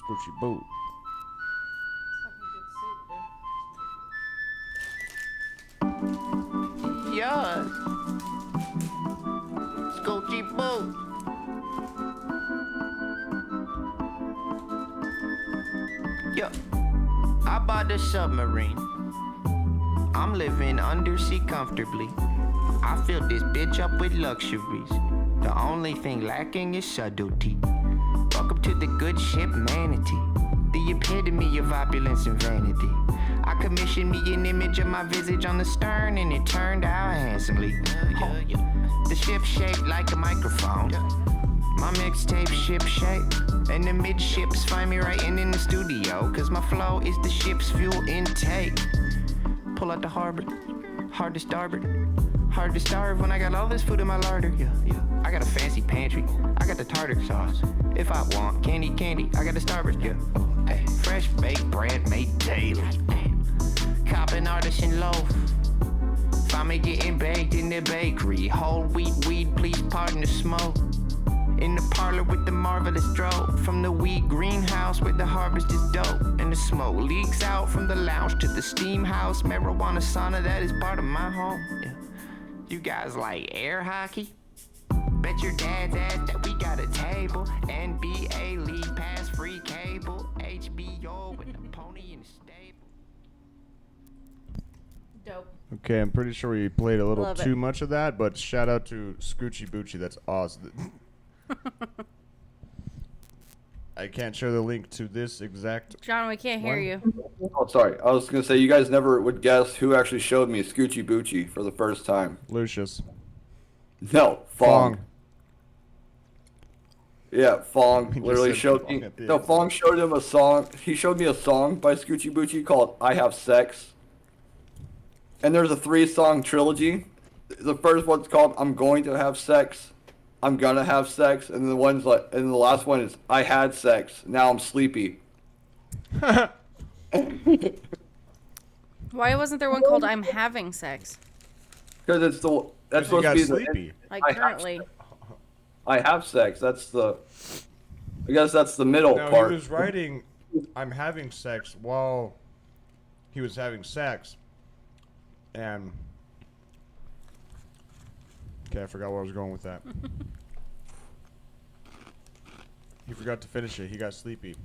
Gucci boot. Yeah, Scoochie Boo. Yeah, I bought a submarine. I'm living undersea comfortably. I fill this bitch up with luxuries. The only thing lacking is subtlety. Welcome to the good ship Manatee, the epitome of opulence and vanity. I commissioned me an image of my visage on the stern, and it turned out handsomely. The ship shaped like a microphone. My mixtape ship shape, and the midships find me writing in the studio, cause my flow is the ship's fuel intake. Pull out the harbor, hard to starboard. Hard to starve when I got all this food in my larder. Yeah. I got a fancy pantry. I got the tartar sauce. If I want candy, I got the Starburst. Yeah. Hey, fresh baked bread made daily. Cop an artisan loaf. Find me getting baked in the bakery. Whole wheat weed, please pardon the smoke. In the parlor with the marvelous drove. From the weed greenhouse where the harvest is dope. And the smoke leaks out from the lounge to the steam house. Marijuana sauna, that is part of my home. Yeah. You guys like air hockey? Bet your dad's ass that we got a table. NBA league pass, free cable. HBO with the pony in the stable. Dope. Okay, I'm pretty sure we played a little Love too it. much of that, but shout out to Scoochie Boochie. That's awesome. I can't share the link to this exact. John, we can't hear One? you. Oh, sorry. I was gonna say you guys never would guess who actually showed me Scoochie Boochie for the first time. Lucius. No, Fong. Yeah, Fong He just literally said showed Fong me. at the No, end. Fong showed him a song. He showed me a song by Scoochie Boochie called "I Have Sex," and there's a 3-song trilogy. The first one's called "I'm Going to Have Sex," "I'm Gonna Have Sex," and the last one is "I Had Sex. Now I'm sleepy." Why wasn't there one called I'm Having Sex? Because that's 'Cause you supposed to got be sleepy. Like I have currently. I have sex. I guess that's the middle No, part. he was writing, I'm having sex while he was having sex. And. Okay, I forgot where I was going with that. He forgot to finish it. He got sleepy.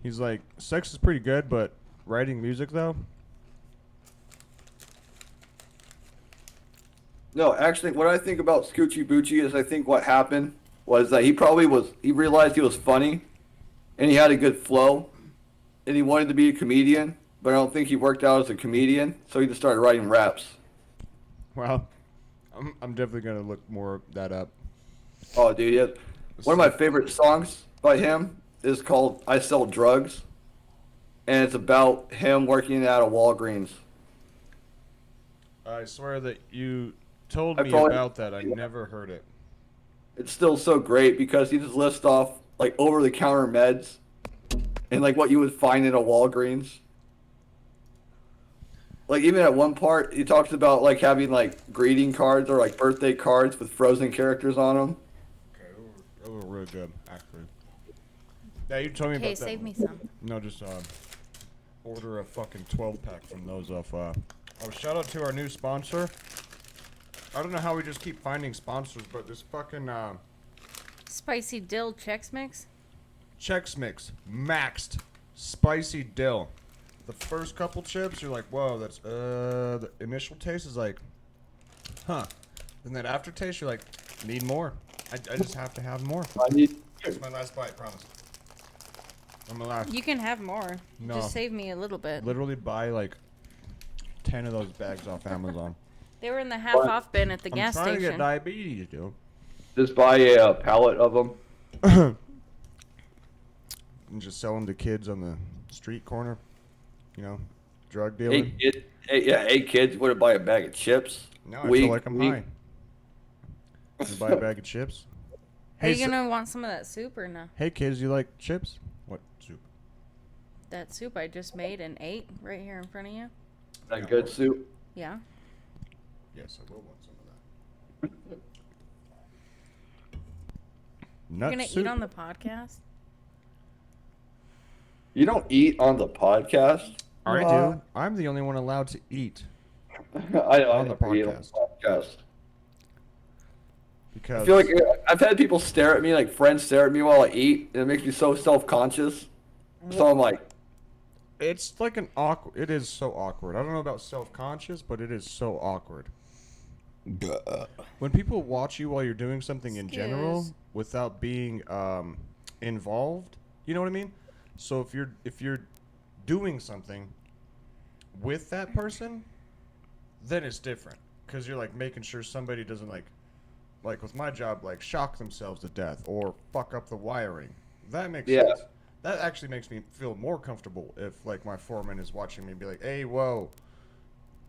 He's like, sex is pretty good, but writing music, though? No, actually, what I think about Scoochie Boochie is I think what happened was that he realized he was funny, and he had a good flow, and he wanted to be a comedian, but I don't think he worked out as a comedian, so he just started writing raps. Well, I'm definitely going to look more that up. Oh, dude, yeah. One of my favorite songs by him is called "I Sell Drugs," and it's about him working at a Walgreens. I swear that you told I me probably- about that. I never heard it. It's still so great because he just lists off like over-the-counter meds and like what you would find in a Walgreens. Like even at one part, he talks about like having like greeting cards or like birthday cards with Frozen characters on them. Okay, those were really good, actually. Yeah, you told me Okay, about that. save me some. No, just order a fucking 12-pack from those off. Oh, shout out to our new sponsor. I don't know how we just keep finding sponsors, but this fucking Spicy dill Chex Mix? Chex Mix maxed spicy dill. The first couple chips, you're like, whoa, that's the initial taste is like, huh. And then aftertaste, you're like, need more. I just have to have more. I need. That's my last bite, promise. I'm gonna last. You can have more. No. Just save me a little bit. Literally buy like 10 of those bags off Amazon. They were in the half off bin at the I'm gas trying to get station. diabetes, dude. Just buy a pallet of them. And just sell them to kids on the street corner. You know, drug Hey, dealing. hey kids, want to buy a bag of chips? Now I feel like I'm high. You buy a bag of chips? Are you so- gonna want some of that soup or no? Hey kids, you like chips? What soup? That soup I just made and ate right here in front of you? That good soup. Yeah. Yes, I will want some of that. You're gonna eat on the podcast? You don't eat on the podcast? I do. I'm the only one allowed to eat I on the never eat on podcast. the podcast. Because I feel like I've had people stare at me, like friends stare at me while I eat, and it makes me so self-conscious. So I'm like, it's like an awkward. It is so awkward. I don't know about self-conscious, but it is so awkward. When people watch you while you're doing something in general Excuse. without being involved, you know what I mean? So if you're doing something with that person, then it's different because you're like making sure somebody doesn't like with my job, like shock themselves to death or fuck up the wiring. That makes sense. That actually makes me feel more comfortable if like my foreman is watching me and be like, "Hey, whoa,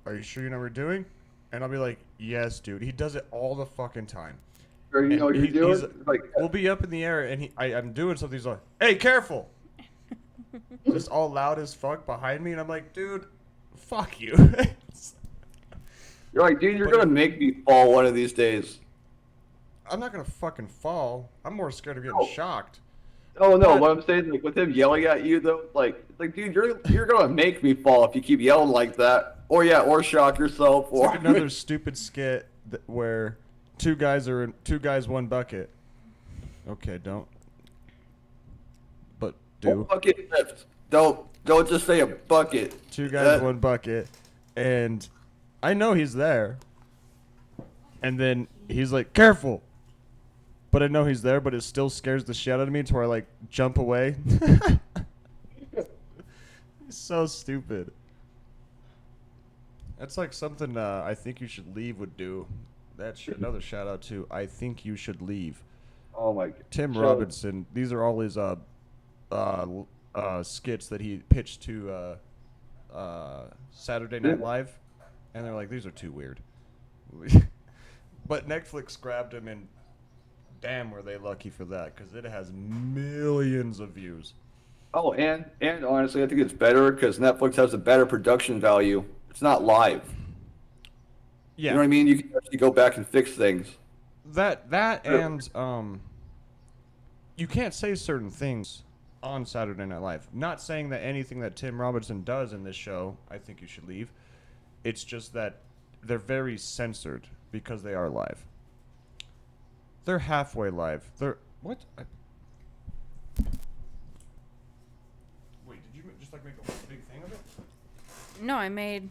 are you sure you know what you're doing?" And I'll be like, "Yes, dude." He does it all the fucking time. or you And know what you're doing? Like, we'll be up in the air and I'm doing something. He's like, "Hey, careful!" Just all loud as fuck behind me, and I'm like, "Dude, fuck you." you're like, dude, you're But- gonna make me fall one of these days. I'm not gonna fucking fall. I'm more scared of getting Oh. shocked. Oh no, But- what I'm saying, like with him yelling at you though, like dude, you're gonna make me fall if you keep yelling like that. Or shock yourself, It's or like another stupid skit where two guys, one bucket. Okay, don't. But do. bucket lift. Don't just say a bucket. Two guys, That- one bucket. And I know he's there. And then he's like, "Careful." But I know he's there, but it still scares the shit out of me to where I like jump away. It's so stupid. That's like something I Think You Should Leave would do. That's another shout out to I Think You Should Leave. Oh my god. Tim So- Robinson. These are all his skits that he pitched to Saturday Night Live, and they're like, these are too weird. But Netflix grabbed him, and damn, were they lucky for that, because it has millions of views. Oh, and honestly, I think it's better because Netflix has a better production value. It's not live. Yeah, You know what I mean? You can actually go back and fix things. that and you can't say certain things on Saturday Night Live. Not saying that anything that Tim Robinson does in this show, I Think You Should Leave. It's just that they're very censored because they are live. They're halfway live. They're what? Wait, did you just like make a whole big thing of it? No, I made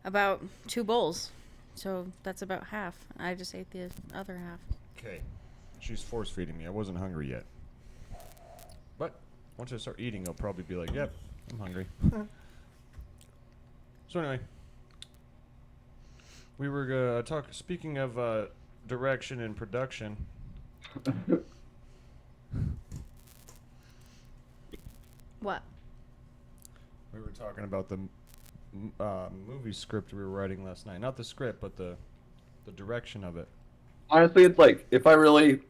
about 2 bowls. So that's about half. I just ate the other half. Okay, she's force feeding me. I wasn't hungry yet. But once I start eating, I'll probably be like, "Yep, I'm hungry." So anyway, we were gonna talk. Speaking of direction and production, What? we were talking about the movie script we were writing last night. Not the script, but the direction of it. Honestly, it's like if I really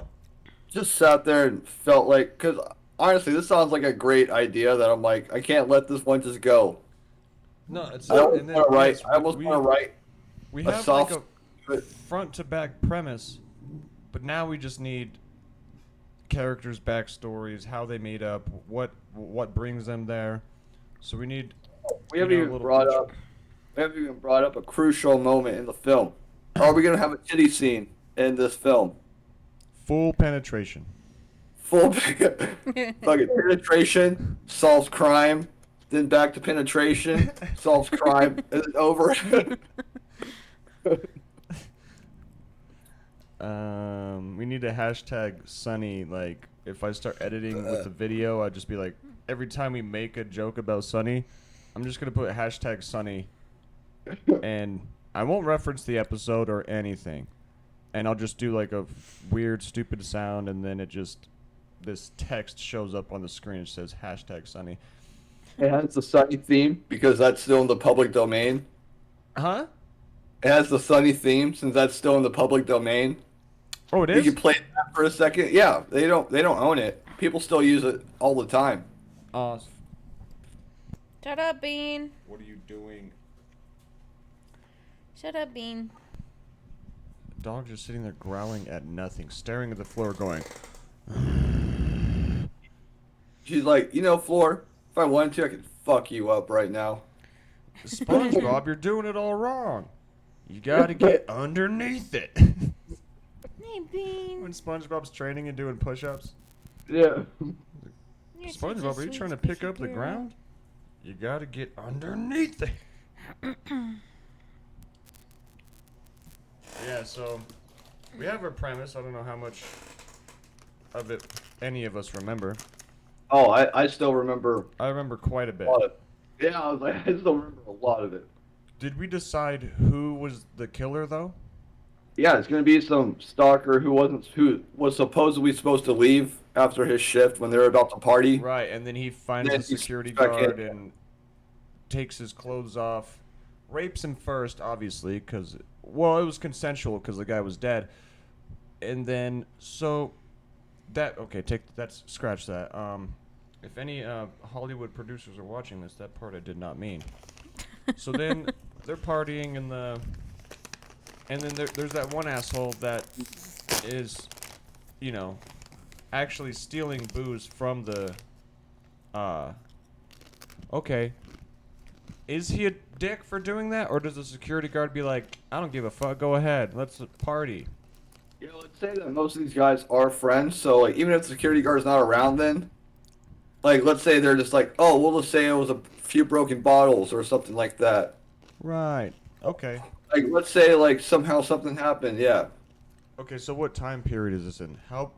just sat there and felt like, because honestly, this sounds like a great idea that I'm like, I can't let this one just go. No, it's I almost and then, want to write. yes, I almost we- want to write We a have soft. like a front to back premise, but now we just need characters' backstories, how they made up, what brings them there. So we need. We haven't you know, a even little brought intro. up. We haven't even brought up a crucial moment in the film. Are we gonna have a titty scene in this film? Full penetration. Full fucking penetration solves crime, then back to penetration solves crime, and it's over. We need a hashtag Sunny. Like, if I start editing with the video, I'd just be like, every time we make a joke about Sunny, I'm just gonna put hashtag Sunny, and I won't reference the episode or anything, and I'll just do like a weird, stupid sound, and then this text shows up on the screen. It says hashtag Sunny. It has the Sunny theme because that's still in the public domain. Huh? It has the Sunny theme since that's still in the public domain. Oh, it You is. can play that for a second. Yeah, they don't own it. People still use it all the time. Shut up, Bean. What are you doing? Shut up, Bean. Dog just sitting there growling at nothing, staring at the floor, going, She's like, you know, Floor, if I wanted to, I could fuck you up right now. SpongeBob, you're doing it all wrong. You gotta get underneath it. Hey, Bean. When SpongeBob's training and doing push-ups. Yeah. You're such a SpongeBob, are you sweet trying to pick squishy up the girl. ground? You gotta get underneath it. Yeah, so we have our premise. I don't know how much of it any of us remember. Oh, I still remember I remember quite a a bit. lot of Yeah, I was like, I still remember a lot of it. Did we decide who was the killer though? Yeah, it's gonna be some stalker who was supposedly supposed to leave after his shift when they were about to party. Right, and then he finds Then a he security sneaks back guard in. and takes his clothes off, rapes him first, obviously, because well, it was consensual because the guy was dead, and then so that okay, that's scratch that. If any Hollywood producers are watching this, that part I did not mean. So then they're partying in the, and then there's that one asshole that is, you know, actually stealing booze from the. Okay. Is he a dick for doing that, or does the security guard be like, I don't give a fuck, go ahead, let's party? You know, let's say that most of these guys are friends, so like even if the security guard's not around then, like let's say they're just like, oh, we'll just say it was a few broken bottles or something like that. Right. Okay. Like let's say like somehow something happened, yeah. Okay, so what time period is this in? How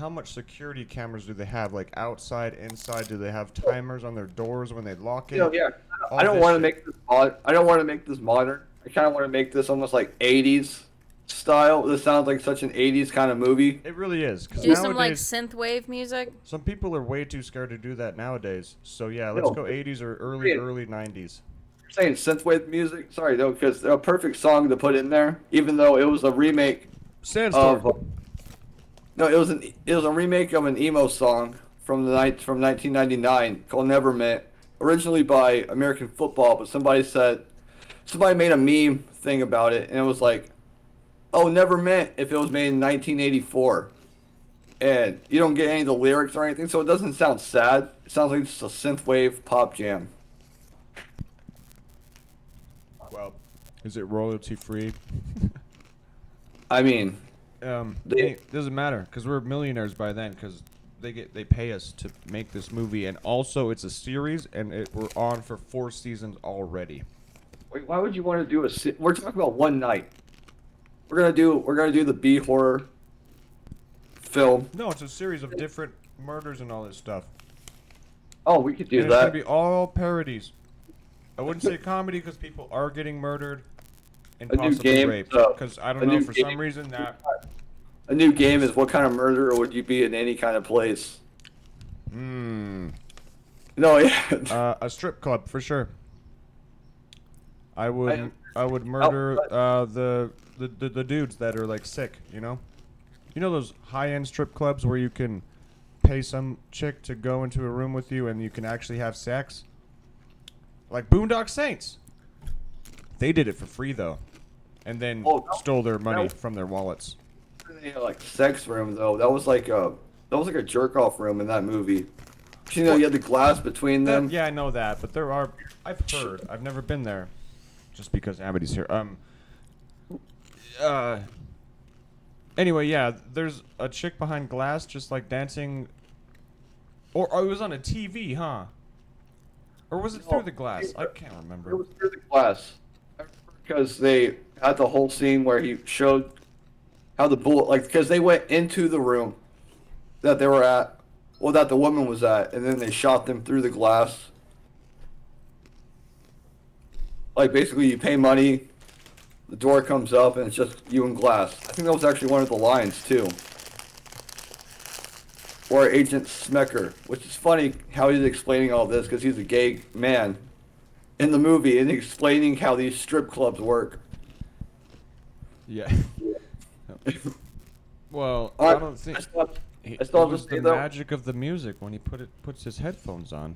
much security cameras do they have? Like outside, inside? Do they have timers on their doors when they lock it? You know, yeah. All I don't this want to shit. make this I don't want to make this modern. I kind of want to make this almost like 80s style. This sounds like such an 80s kind of movie. It really is, because Do some like nowadays synthwave music. some people are way too scared to do that nowadays. So yeah, let's No. go 80s or Yeah. early 90s. You're saying synthwave music? Sorry though, because a perfect song to put in there, even though it was a remake Sandstorm. of. No, it was a remake of an emo song from the night from 1999 called Nevermind, originally by American Football, but somebody made a meme thing about it, and it was like, oh, never meant if it was made in 1984. And you don't get any of the lyrics or anything, so it doesn't sound sad. It sounds like just a synthwave pop jam. Well, is it royalty free? I mean, Doesn't matter because we're millionaires by then because they pay us to make this movie, and also it's a series, and we're on for 4 seasons already. wait, why would you want to do we're talking about one night. We're gonna do the B horror film. No, it's a series of different murders and all this stuff. Oh, we could do And it's gonna that. be all parodies. I wouldn't say comedy because people are getting murdered and A new possibly game, raped. so, Because I a don't know, new for game. some reason that. A new game is what kind of murderer would you be in any kind of place? Hmm. No, yeah. A strip club for sure. I would murder the dudes that are like sick, you know? You know those high-end strip clubs where you can pay some chick to go into a room with you and you can actually have sex? Like Boondock Saints. They did it for free though. And then Oh, stole their money that- from their wallets. Like sex room though. That was like a jerk off room in that movie. You know, you had the glass between them. Yeah, I know that, but I've heard. I've never been there. Just because Amity's here. Anyway, yeah, there's a chick behind glass just like dancing. Or it was on a TV, huh? Or was it through the glass? I can't It remember. was through the glass. Because they had the whole scene where he showed how the bullet, like, because they went into the room that they were at, well, that the woman was at, and then they shot them through the glass. Like, basically, you pay money, the door comes up, and it's just you and glass. I think that was actually one of the lines, too. Or Agent Smecker, which is funny how he's explaining all this, because he's a gay man in the movie, and explaining how these strip clubs work. Yeah. Well, I I don't think I still, it I still have was to the say, though, magic of the music when he puts his headphones on.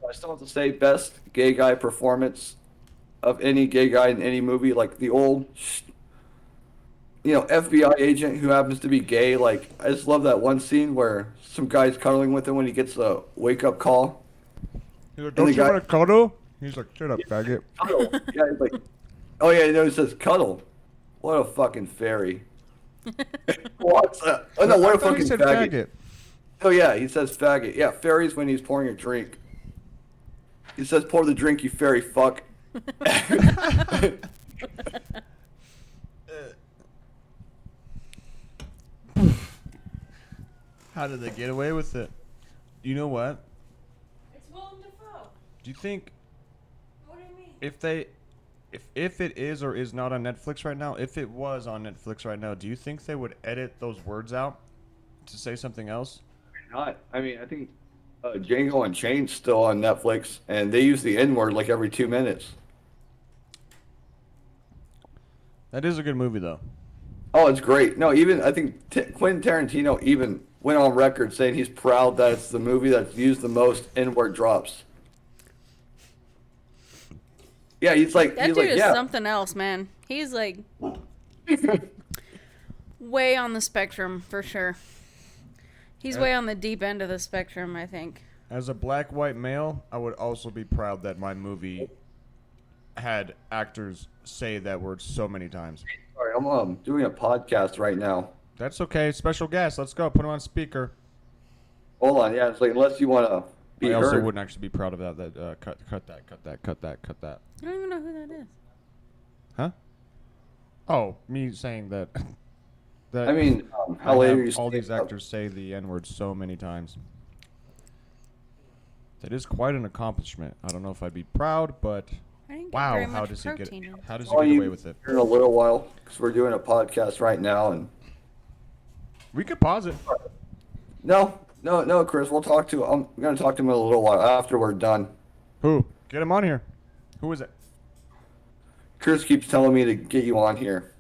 I still have to say best gay guy performance of any gay guy in any movie, like the old FBI agent who happens to be gay. Like, I just love that one scene where some guy's cuddling with him when he gets a wake up call. He's like, And the don't you guy- want to cuddle? He's like, shut up, faggot. Cuddle. Yeah, he's like, oh yeah, he says cuddle. What a fucking fairy. What's that? Oh no, what I a thought fucking he said faggot. Oh yeah, he says faggot. Yeah, fairies when he's pouring a drink. He says, pour the drink, you fairy fuck. How did they get away with it? You know what? It's Willem Dafoe. Do you think What do you mean? if it is or is not on Netflix right now, if it was on Netflix right now, do you think they would edit those words out to say something else? Not. I mean, I think Django Unchained's still on Netflix, and they use the N word like every 2 minutes. That is a good movie though. Oh, it's great. No, even I think Quentin Tarantino even went on record saying he's proud that it's the movie that's used the most N-word drops. Yeah, he's like, That he's dude like, is yeah. something else, man. He's like way on the spectrum for sure. He's way on the deep end of the spectrum, I think. As a black white male, I would also be proud that my movie had actors say that word so many times. Sorry, I'm doing a podcast right now. That's okay. Special guest. Let's go. Put him on speaker. Hold on, yeah, it's like unless you want to be I also heard. wouldn't actually be proud of that. Cut that. I don't even know who that is. Huh? Oh, me saying that. That I mean, I how later have you all stand these up. actors say the N word so many times. That is quite an accomplishment. I don't know if I'd be proud, but I didn't get wow, very how much does he get? protein in. How does he I'll get you away with it? here in a little while because we're doing a podcast right now, and We could pause it. no, Chris, I'm gonna talk to him in a little while after we're done. Who? Get him on here. Who is it? Chris keeps telling me to get you on here.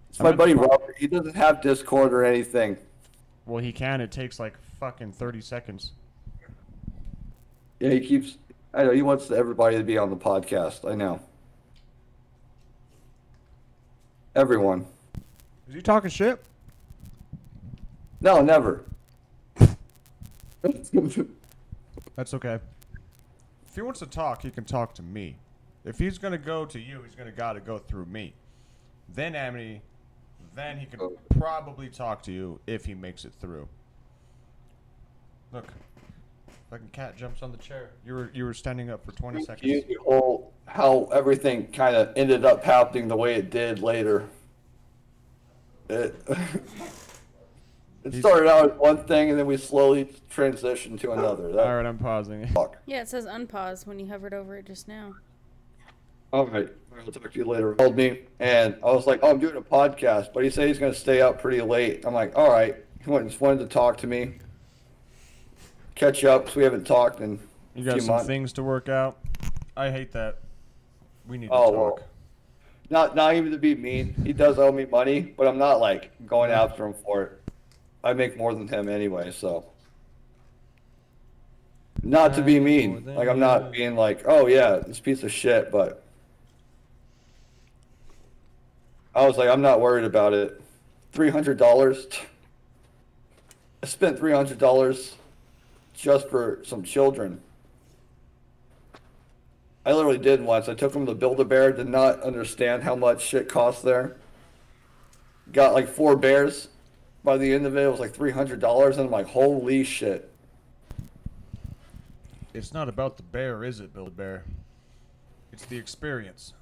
It's I'm my at buddy the phone. Robert. He doesn't have Discord or anything. Well, he can. It takes like fucking 30 seconds. Yeah, he keeps. I know he wants everybody to be on the podcast. I know. Everyone. Is he talking shit? No, never. That's okay. If he wants to talk, he can talk to me. If he's gonna go to you, he's gonna gotta go through me. Then Amity, then he can probably talk to you if he makes it through. Look, fucking cat jumps on the chair. You were standing up for 20 seconds. The whole how everything kind of ended up happening the way it did later. It started out as one thing, and then we slowly transitioned to another. All right, I'm pausing. Fuck. Yeah, it says unpause when you hovered over it just now. All right, I'll talk to you later. He called me, and I was like, "Oh, I'm doing a podcast," but he said he's gonna stay up pretty late. I'm like, "All right." He just wanted to talk to me, catch up, because we haven't talked in You a got few some months. things to work out. I hate that. We need to Oh, talk. well, not even to be mean. He does owe me money, but I'm not like going after him for it. I make more than him anyway, so. Not to be I make more mean. than Like I'm not you. being like, oh yeah, this piece of shit, but I was like, I'm not worried about it. $300. I spent $300 just for some children. I literally did once. I took them to Build-A-Bear, did not understand how much shit costs there. Got like 4 bears. By the end of it, it was like $300, and I'm like, holy shit. It's not about the bear, is it, Bill Bear? It's the experience.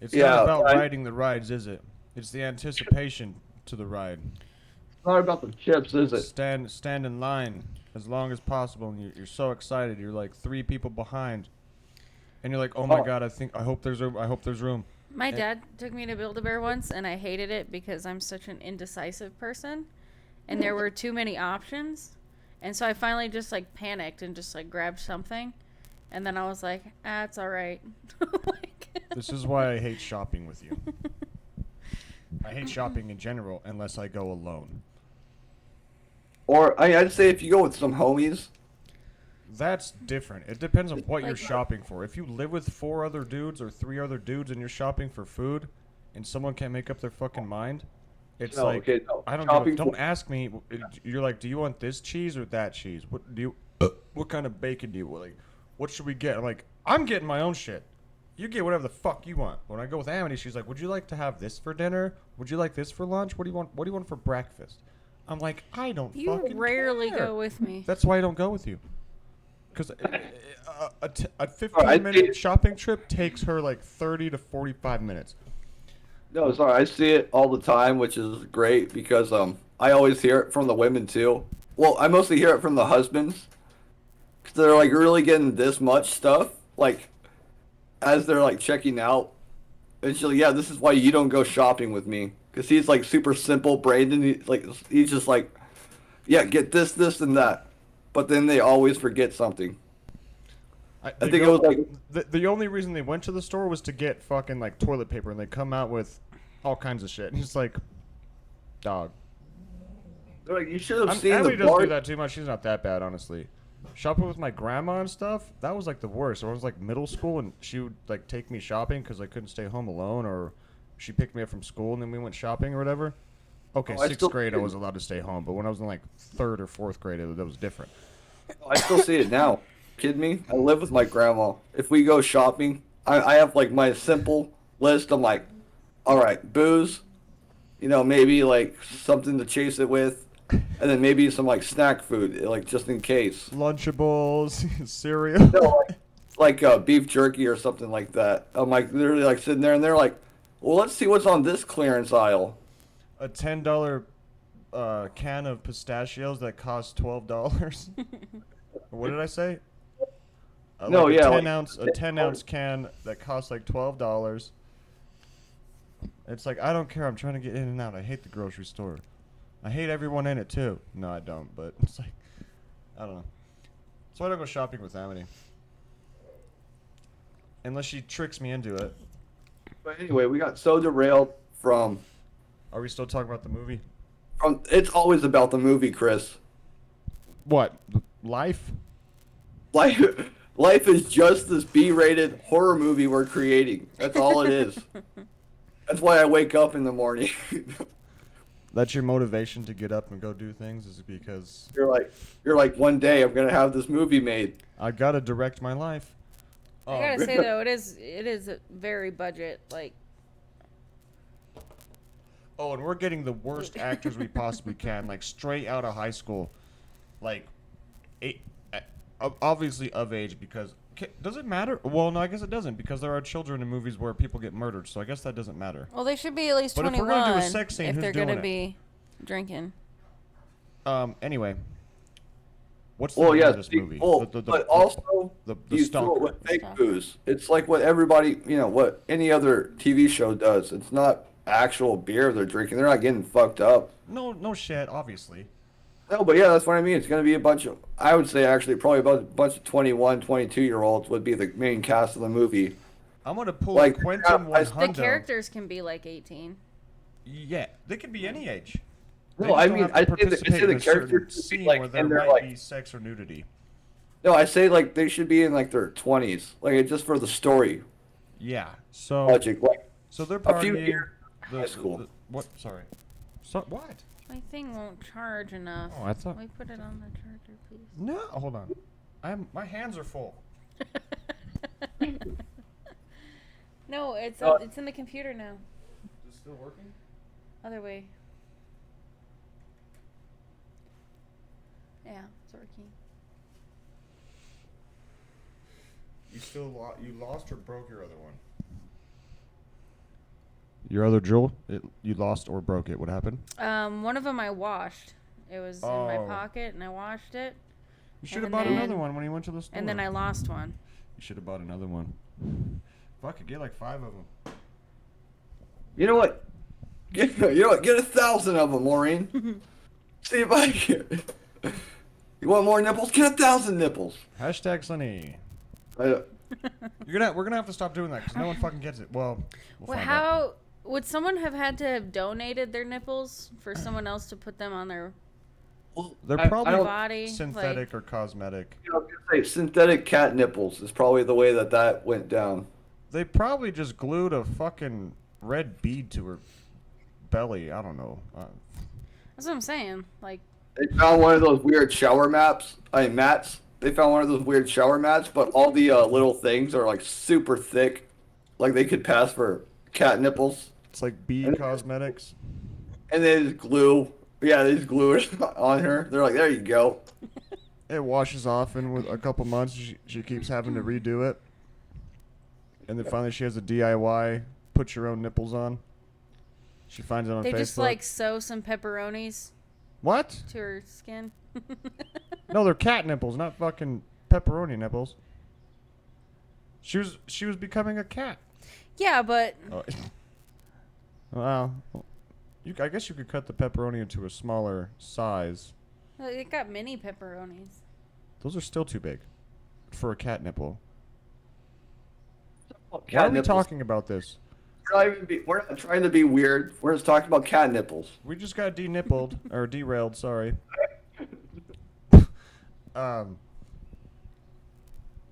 It's Yeah, not about I- riding the rides, is it? It's the anticipation to the ride. It's not about the chips, is it? Stand in line as long as possible, and you're so excited. You're like 3 people behind, and you're like, oh my Oh. god, I hope there's room. My dad took me to Build-A-Bear once, and I hated it because I'm such an indecisive person, and there were too many options, and so I finally just like panicked and just like grabbed something, and then I was like, it's all right. This is why I hate shopping with you. I hate shopping in general unless I go alone. Or I'd say if you go with some homies, That's different. It depends on what you're Like- shopping for. If you live with 4 other dudes or 3 other dudes and you're shopping for food, and someone can't make up their fucking mind, it's No, like okay, no. I don't Shopping don't for- ask me. You're like, do you want this cheese or that cheese? What do you? What kind of bacon do you like? What should we get? I'm like, I'm getting my own shit. You get whatever the fuck you want. When I go with Amity, she's like, would you like to have this for dinner? Would you like this for lunch? What do you want? What do you want for breakfast? I'm like, I don't You fucking rarely care. go with me. That's why I don't go with you. Because a Alright, 15-minute shopping trip takes her like 30 to 45 minutes. No, sorry, I see it all the time, which is great because I always hear it from the women too. Well, I mostly hear it from the husbands. 'Cause they're like really getting this much stuff, like as they're like checking out. And she's like, "Yeah, this is why you don't go shopping with me." Because he's like super simple. Brandon, he's just like, "Yeah, get this, this, and that," but then they always forget something. I think it was like the only reason they went to the store was to get fucking like toilet paper, and they come out with all kinds of shit. And it's like, dog. they're like, you should have seen Emily the doesn't bar. do that too much. She's not that bad, honestly. Shopping with my grandma and stuff, that was like the worst. I was like middle school, and she would like take me shopping because I couldn't stay home alone, or she picked me up from school and then we went shopping or whatever. Okay, Oh, I 6th still- grade I was allowed to stay home, but when I was in like 3rd or 4th grade, that was different. I still see it now. Kidding me? I live with my grandma. If we go shopping, I have like my simple list. I'm like, all right, booze, maybe like something to chase it with, and then maybe some like snack food, like just in case. Lunchables, cereal. No, like beef jerky or something like that. I'm like literally like sitting there, and they're like, well, let's see what's on this clearance aisle. A $10 can of pistachios that cost $12. What did I say? No, like yeah, a like- 10 ounce can that costs like $12. It's like, I don't care. I'm trying to get in and out. I hate the grocery store. I hate everyone in it too. No, I don't. But it's like, I don't know. So I don't go shopping with Amity. Unless she tricks me into it. But anyway, we got so derailed from. Are we still talking about the movie? It's always about the movie, Chris. What? Life? Life is just this B-rated horror movie we're creating. That's all it is. That's why I wake up in the morning. That's your motivation to get up and go do things, is because You're like, one day I'm gonna have this movie made. I gotta direct my life. I gotta say though, it is a very budget. Like, Oh, and we're getting the worst actors we possibly can, like straight out of high school, like, obviously of age. Because does it matter? Well, no, I guess it doesn't, because there are children in movies where people get murdered. So I guess that doesn't matter. well, they should be at least But if we're 21 gonna do a sex scene, if who's they're gonna doing it? be drinking. Anyway, what's the Well, name yeah, of this movie? but also the you throw stalker. it with fake Stalker. booze. It's like what everybody, what any other TV show does. It's not actual beer they're drinking. They're not getting fucked up. No shit, obviously. No, but yeah, that's what I mean. It's going to be a bunch of, I would say actually probably about a bunch of 21, 22-year-olds would be the main cast of the movie. I'm gonna pull Like, Quentin I- One The Hundo. characters can be like 18. Yeah, they could be any age. They No, just I don't mean, have to I say the participate in a certain characters should be scene like, where there and they're might like, be sex or nudity. no, I say like they should be in like their 20s, like just for the story Yeah. So logic. Like, so they're a few partying. years high school. What? Sorry. So what? My thing won't charge enough. Oh, I thought. Can we put it on the charger, please? No, hold on. My hands are full. No, it's Oh. it's in the computer now. Is it still working? Other way. Yeah, it's working. You lost or broke your other one? Your other jewel? You lost or broke it. What happened? One of them I washed. It was in my Oh. pocket, and I washed it, You should have And bought then- another one when you went to the store. and then I lost one. You should have bought another one. Fuck it, get like 5 of them. you know what? Get 1,000 of them, Maureen. See if I can. You want more nipples? Get 1,000 nipples. Hashtag Sunny. I- We're gonna have to stop doing that because no one fucking gets it. Well, we'll Well, find out. how would someone have had to have donated their nipples for someone else to put them on their They're I probably don't- Body, synthetic or cosmetic. I was gonna say synthetic cat nipples is probably the way that went down. They probably just glued a fucking red bead to her belly. I don't know. That's what I'm saying. Like, They found one of those weird shower mats. They found one of those weird shower mats, but all the little things are like super thick, like they could pass for cat nipples. It's like bead And- cosmetics. And they just glue it on her. They're like, there you go. It washes off, and with a couple months, she keeps having to redo it. And then finally, she has a DIY put your own nipples on. She finds it on they Facebook. just like sew some pepperonis What? to her skin. No, they're cat nipples, not fucking pepperoni nipples. She was becoming a cat. Yeah, but Oh. Wow. I guess you could cut the pepperoni into a smaller size. it got mini pepperonis. Those are still too big for a cat nipple. Why Cat are we nipples. talking about this? We're not trying to be weird. We're just talking about cat nipples. We just got de-nippled or derailed. Sorry.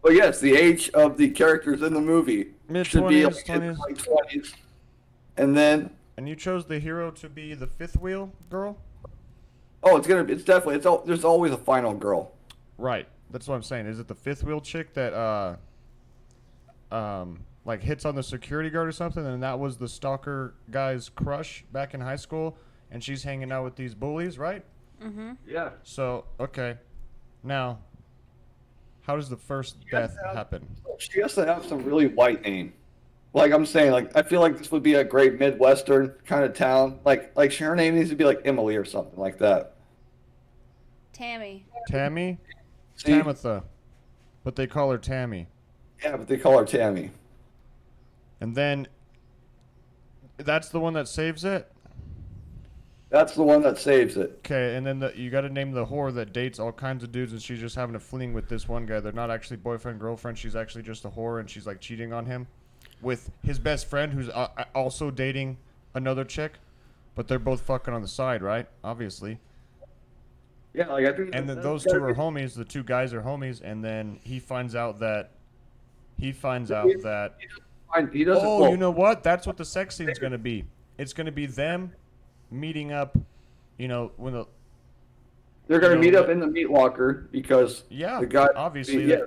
But yes, the age of the characters in the movie should be Mid-20s, like in 20s. the 20s. And then, And you chose the hero to be the fifth wheel girl? there's always a final girl. Right. That's what I'm saying. Is it the fifth wheel chick that like hits on the security guard or something, and that was the stalker guy's crush back in high school, and she's hanging out with these bullies, right? Yeah. So, okay. Now, how does the first death happen? She has to have some really white name. Like I'm saying, like I feel like this would be a great Midwestern kind of town. Like her name needs to be like Emily or something like that. Tammy. Tammy? See? Tamitha. But they call her Tammy. Yeah, but they call her Tammy. And then that's the one that saves it? That's the one that saves it. Okay, and then you got to name the whore that dates all kinds of dudes, and she's just having a fling with this one guy. They're not actually boyfriend girlfriend. She's actually just a whore, and she's like cheating on him with his best friend, who's also dating another chick, but they're both fucking on the side, right? Obviously. Yeah, like I think. And then those two are homies. The two guys are homies, and then he finds out that. He doesn't. Oh, You know what? That's what the sex scene's gonna be. It's gonna be them meeting up. You know when the. they're gonna you know, meet up the- in the meat locker because Yeah, the guy obviously. yeah,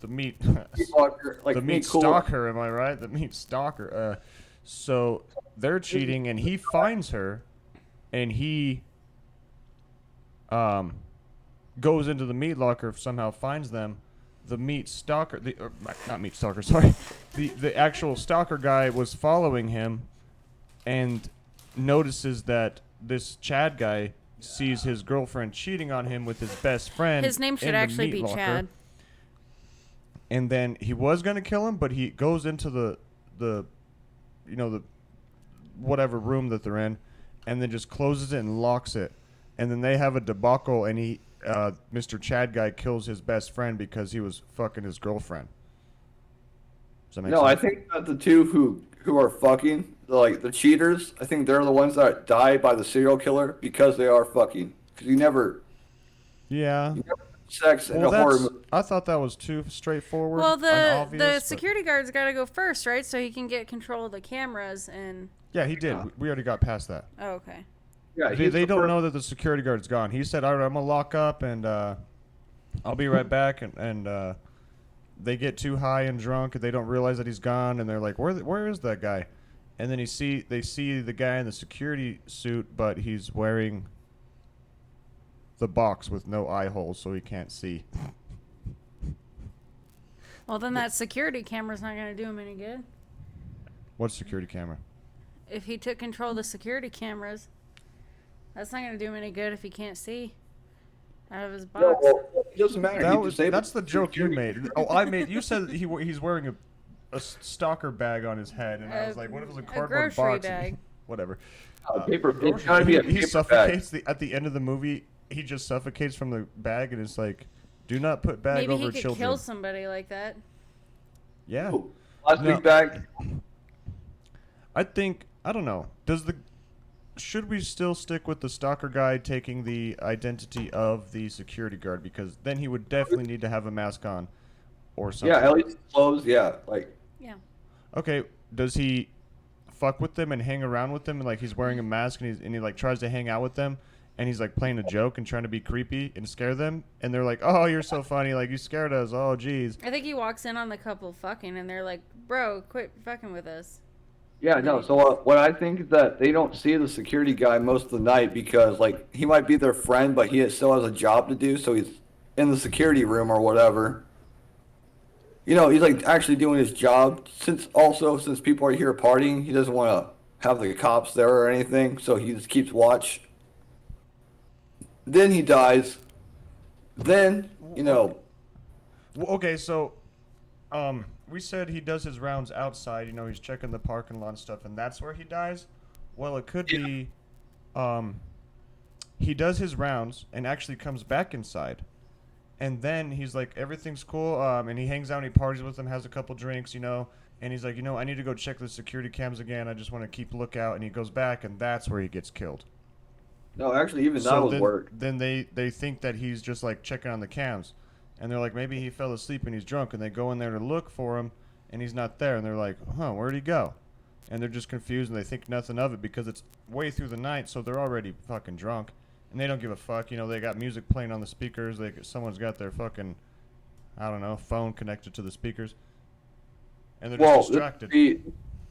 The meat. meat locker like The meat cooler. stalker, am I right? The meat stalker. So they're cheating, and he finds her, and he goes into the meat locker, somehow finds them. The meat stalker, not meat stalker, sorry. The actual stalker guy was following him, and notices that this Chad guy sees his girlfriend cheating on him with his best friend. His name in should the actually meat be locker. Chad. And then he was gonna kill him, but he goes into the whatever room that they're in, and then just closes it and locks it. And then they have a debacle, and Mr. Chad guy kills his best friend because he was fucking his girlfriend. Does that make No, sense? I think that the two who are fucking, like the cheaters, I think they're the ones that die by the serial killer because they are fucking. Because you never Yeah. sex in Well, a horror that's. movie. I thought that was too straightforward. Well, the unobvious, but- security guard's got to go first, right? So he can get control of the cameras and. Yeah, he did. We already got past that. Oh, okay. Yeah, They he's the don't first- know that the security guard's gone. He said, "All right, I'm gonna lock up, and I'll be right back." And they get too high and drunk, and they don't realize that he's gone. And they're like, "Where is that guy?" And then they see the guy in the security suit, but he's wearing the box with no eye holes, so he can't see. Well, then that security camera's not going to do him any good. What security camera? If he took control of the security cameras, that's not going to do him any good if he can't see out of his box. No, well, it doesn't matter. He disabled That's the joke you security. made. Oh, I made. You said he's wearing a stalker bag on his head, and I was like, "What if it was a cardboard grocery box?" bag. Whatever. Paper. It's gotta be a He paper bag. suffocates at the end of the movie. He just suffocates from the bag, and it's like, "Do not put bag Maybe over he could children." kill somebody like that. Yeah, Plastic No. bag. I think I don't know. Does the should we still stick with the stalker guy taking the identity of the security guard? Because then he would definitely need to have a mask on or Yeah, something. at least clothes. Yeah, like Yeah. Okay, does he fuck with them and hang around with them and like he's wearing a mask and he like tries to hang out with them and he's like playing a joke and trying to be creepy and scare them and they're like, "Oh, you're so funny. Like you scared us. Oh, geez." I think he walks in on the couple fucking, and they're like, "Bro, quit fucking with us." yeah, no. So what I think is that they don't see the security guy most of the night because like he might be their friend, but he still has a job to do, so he's in the security room or whatever. He's like actually doing his job. Since people are here partying, he doesn't want to have the cops there or anything, so he just keeps watch. Then he dies. Then Okay, so we said he does his rounds outside, he's checking the parking lot and stuff and that's where he dies. Well, it could be he does his rounds and actually comes back inside. And then he's like, everything's cool. And he hangs out and he parties with them, has a couple drinks, and he's like, I need to go check the security cams again. I just want to keep lookout. And he goes back, and that's where he gets killed. no, actually even that So would work. then they think that he's just like checking on the cams. And they're like, maybe he fell asleep and he's drunk. And they go in there to look for him, and he's not there. And they're like, where'd he go? And they're just confused, and they think nothing of it because it's way through the night, so they're already fucking drunk. And they don't give a fuck. They got music playing on the speakers. Someone's got their fucking, I don't know, phone connected to the speakers. And they're just distracted.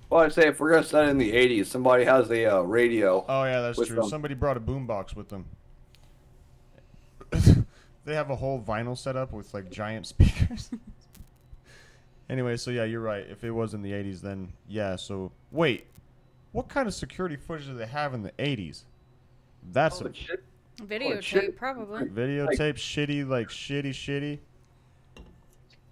I'd say if we're gonna set it in the '80s, somebody has a radio. Oh, yeah, that's with true. them. Somebody brought a boombox with them. They have a whole vinyl setup with, like, giant speakers. Anyway, so, yeah, you're right. If it was in the 80s, then, yeah. So, wait. What kind of security footage do they have in the 80s? That's Oh, a shit. Videotape, probably. videotape, shitty, like, shitty.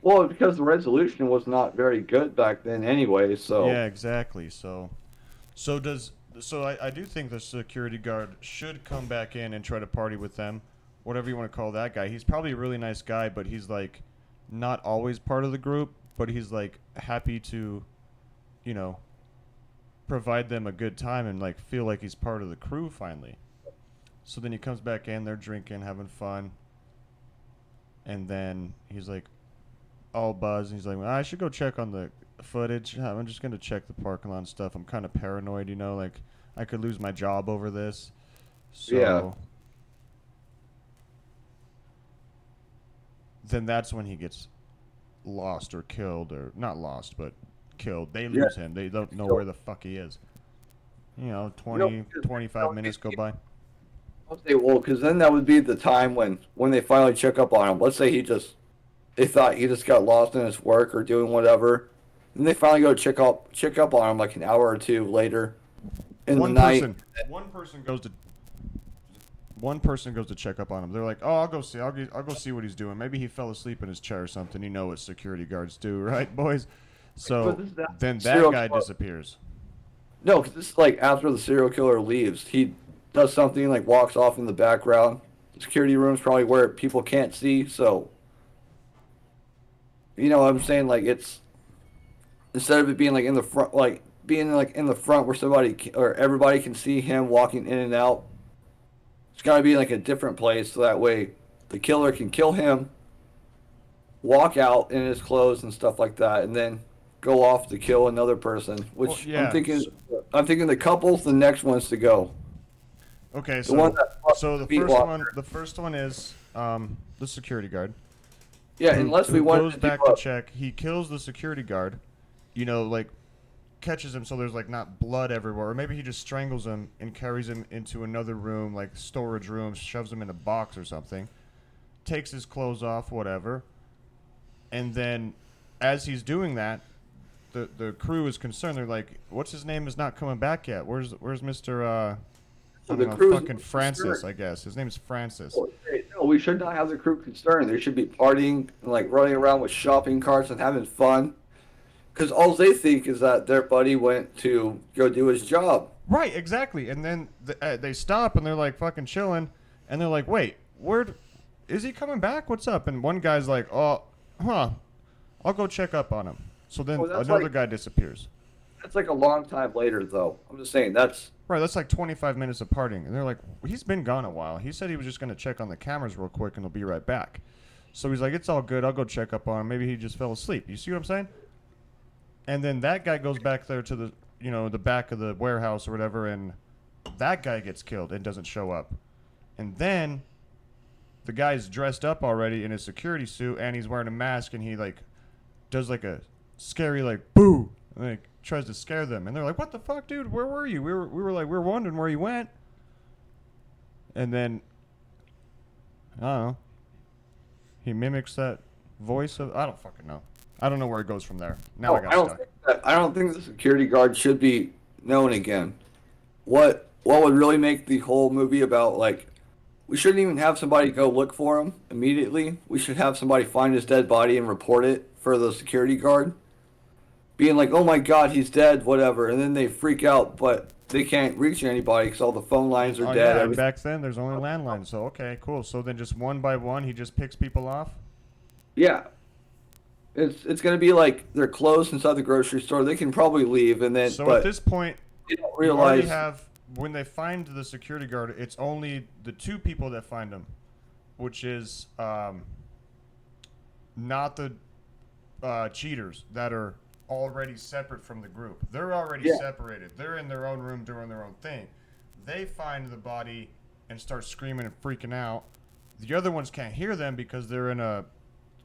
Well, because the resolution was not very good back then anyway, so. Yeah, exactly. So I do think the security guard should come back in and try to party with them, whatever you want to call that guy. He's probably a really nice guy, but he's like not always part of the group, but he's like happy to, provide them a good time and like feel like he's part of the crew finally. So then he comes back in, they're drinking, having fun, and then he's like all buzzed, and he's like, well, I should go check on the footage. I'm just going to check the parking lot and stuff. I'm kind of paranoid, like I could lose my job over this. So Yeah. then that's when he gets lost or killed, or not lost, but killed. They lose him. They don't know where the fuck he is. 25 minutes go by. I'll say, well, because then that would be the time when they finally check up on him. Let's say they thought he just got lost in his work or doing whatever. Then they finally go check up on him like an hour or two later in the night. One person goes to check up on him. They're like, "Oh, I'll go see. I'll go see what he's doing. Maybe he fell asleep in his chair or something. You know what security guards do, right, boys?" So then that guy disappears. No, because this is like after the serial killer leaves. He does something like walks off in the background. The security room's probably where people can't see, so what I'm saying, like it's instead of it being like in the front, like being like in the front where or everybody can see him walking in and out. It's got to be like a different place so that way the killer can kill him, walk out in his clothes and stuff like that, and then go off to kill another person. Which Well, yeah. I'm thinking the couple's the next ones to go. Okay, The one that so the Pete first Walker. one, the first one is the security guard. Yeah, who- unless we who wanted goes to back do to check. He kills the security guard. Like catches him so there's like not blood everywhere, or maybe he just strangles him and carries him into another room, like storage room, shoves him in a box or something, takes his clothes off, whatever, and then as he's doing that, the crew is concerned. They're like, "What's his name is not coming back yet? Where's Mr. I the don't know, crew's fucking Francis, concerned. I guess his name is Francis." No, we should not have the crew concerned. They should be partying and like running around with shopping carts and having fun. Because all they think is that their buddy went to go do his job. Right, exactly. And then they stop and they're like fucking chilling, and they're like, "Wait, where is he coming back? What's up?" And one guy's like, "Oh, I'll go check up on him." So then Well, that's another like- guy disappears. That's like a long time later, though. I'm just saying that's Right, that's like 25 minutes of partying. And they're like, he's been gone a while. He said he was just going to check on the cameras real quick and he'll be right back. So he's like, it's all good. I'll go check up on him. Maybe he just fell asleep. You see what I'm saying? And then that guy goes back there to the, the back of the warehouse or whatever, and that guy gets killed and doesn't show up. And then the guy's dressed up already in his security suit and he's wearing a mask and he like does like a scary like boo, like tries to scare them, and they're like, "What the fuck, dude? Where were you? We were wondering where you went." And then I don't know. He mimics that voice of I don't fucking know. I don't know where it goes from there. Now I got stuck. I don't think the security guard should be known again. What would really make the whole movie about like we shouldn't even have somebody go look for him immediately. We should have somebody find his dead body and report it for the security guard. Being like, oh my god, he's dead, whatever. And then they freak out, but they can't reach anybody because all the phone lines are dead. Yeah, and back then there's only landlines. So, okay, cool. So then just one by one, he just picks people off? Yeah. It's going to be like they're closed inside the grocery store. They can probably leave, and then. So but at this point, they don't you already realize. have, when they find the security guard, it's only the two people that find him, which is not the cheaters that are already separate from the group. They're already separated. They're in their own room doing their own thing. They find the body and start screaming and freaking out. The other ones can't hear them because they're in a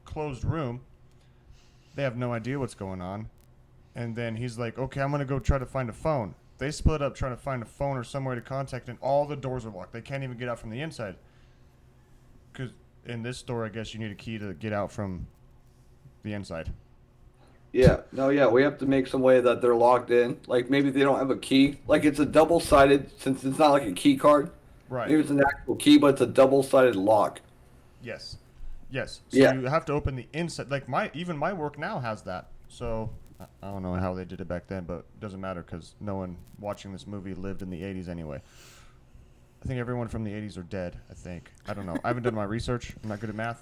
closed room. They have no idea what's going on. And then he's like, okay, I'm going to go try to find a phone. They split up trying to find a phone or somewhere to contact, and all the doors are locked. They can't even get out from the inside. Because in this store, I guess you need a key to get out from the inside. Yeah, no, yeah, we have to make some way that they're logged in. Like maybe they don't have a key. Like it's a double-sided, since it's not like a key card. Right. Maybe it's an actual key, but it's a double-sided lock. Yes. Yes. So Yeah. you have to open the inside. Like even my work now has that. So I don't know how they did it back then, but it doesn't matter because no one watching this movie lived in the 80s anyway. I think everyone from the 80s are dead, I think. I don't know. I haven't done my research. I'm not good at math.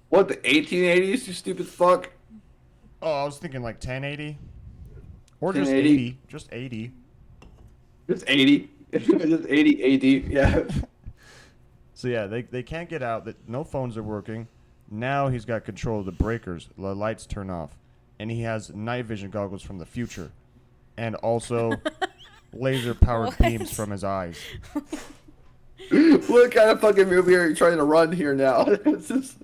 What, the 1880s, you stupid fuck? Oh, I was thinking like 1080. Or just 1080? 80. Just 80. Just 80. Just 80 AD, yeah. So yeah, they can't get out. No phones are working. Now he's got control of the breakers. The lights turn off. And he has night vision goggles from the future. And also laser-powered What? beams from his eyes. What kind of fucking movie are you trying to run here now? It's just...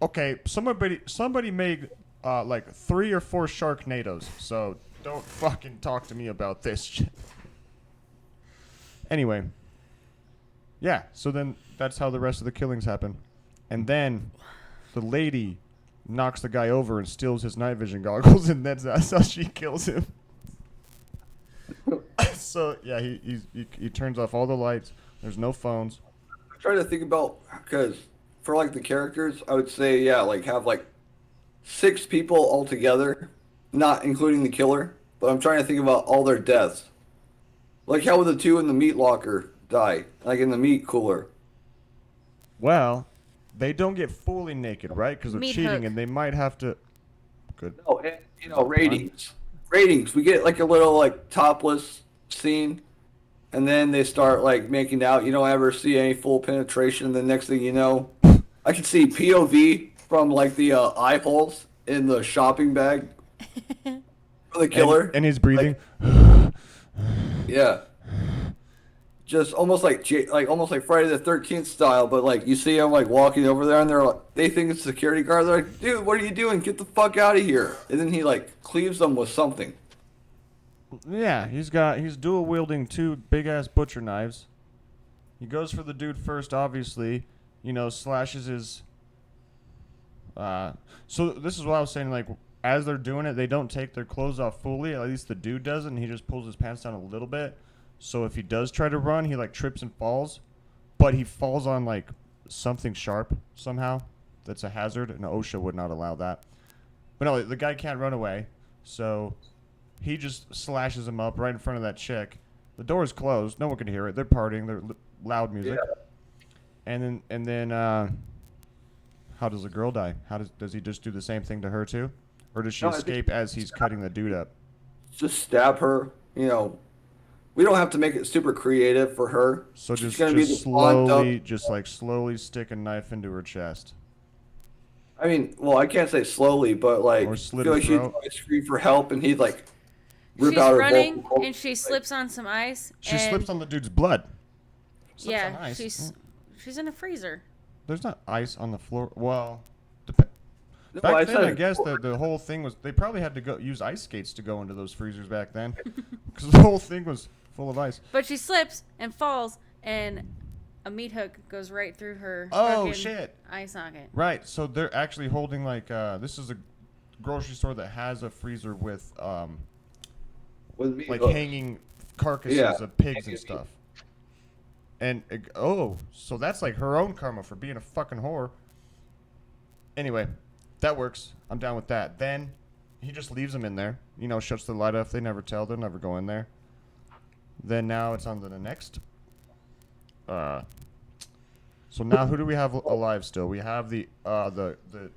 Okay, somebody made like 3 or 4 Sharknadoes, so don't fucking talk to me about this shit. Anyway, yeah, so then that's how the rest of the killings happen. And then the lady knocks the guy over and steals his night vision goggles, and that's how she kills him. So, yeah, he turns off all the lights. There's no phones. I'm trying to think about, because for like the characters, I would say, yeah, like have like 6 people altogether, not including the killer. But I'm trying to think about all their deaths. Like how would the 2 in the meat locker die? Like in the meat cooler. Well, they don't get fully naked, right? Because they're Meat cheating, hook. and they might have to... Good. Oh, and, ratings. Ratings. We get like a little like topless scene, and then they start like making out. You don't ever see any full penetration. The next thing you know, I can see POV from like the eye holes in the shopping bag for the killer. And he's breathing. Yeah. Just almost like almost like Friday the 13th style, but like you see them like walking over there, and they think it's a security guard. They're like, dude, what are you doing? Get the fuck out of here! And then he like cleaves them with something. Yeah, he's dual wielding 2 big ass butcher knives. He goes for the dude first, obviously. Slashes his. So this is what I was saying. Like as they're doing it, they don't take their clothes off fully. At least the dude doesn't. He just pulls his pants down a little bit. So if he does try to run, he like trips and falls, but he falls on like something sharp somehow. That's a hazard, and OSHA would not allow that. But no, the guy can't run away, so he just slashes him up right in front of that chick. The door is closed; no one can hear it. They're partying. They're loud music. Yeah. And then how does the girl die? Does he just do the same thing to her too? Or does she No, I think escape as he's cutting the dude up? just stab her. We don't have to make it super creative for her. So She's just gonna be just the blonde slowly, dumb. just like slowly stick a knife into her chest. I mean, well, I can't say slowly, but Or like, I slit feel her like she'd throat. probably scream for help, and he'd like rip She's out her vocal running cords. and she Like, slips on some ice. She and slips on the dude's blood. Slips on yeah, ice. she's in a freezer. There's not ice on the floor. Well, no, back I then said I it guess before. the whole thing was they probably had to go use ice skates to go into those freezers back then, because the whole thing was full of ice. But she slips and falls, and a meat hook goes right through her Oh, fucking shit. eye socket. Right. So they're actually holding like this is a grocery store that has a freezer with With me, like hooks. hanging carcasses Yeah. of pigs and stuff. And so that's like her own karma for being a fucking whore. Anyway, that works. I'm down with that. Then he just leaves them in there. Shuts the light off. They never tell. They'll never go in there. Then now it's on to the next. So now who do we have alive still? We have the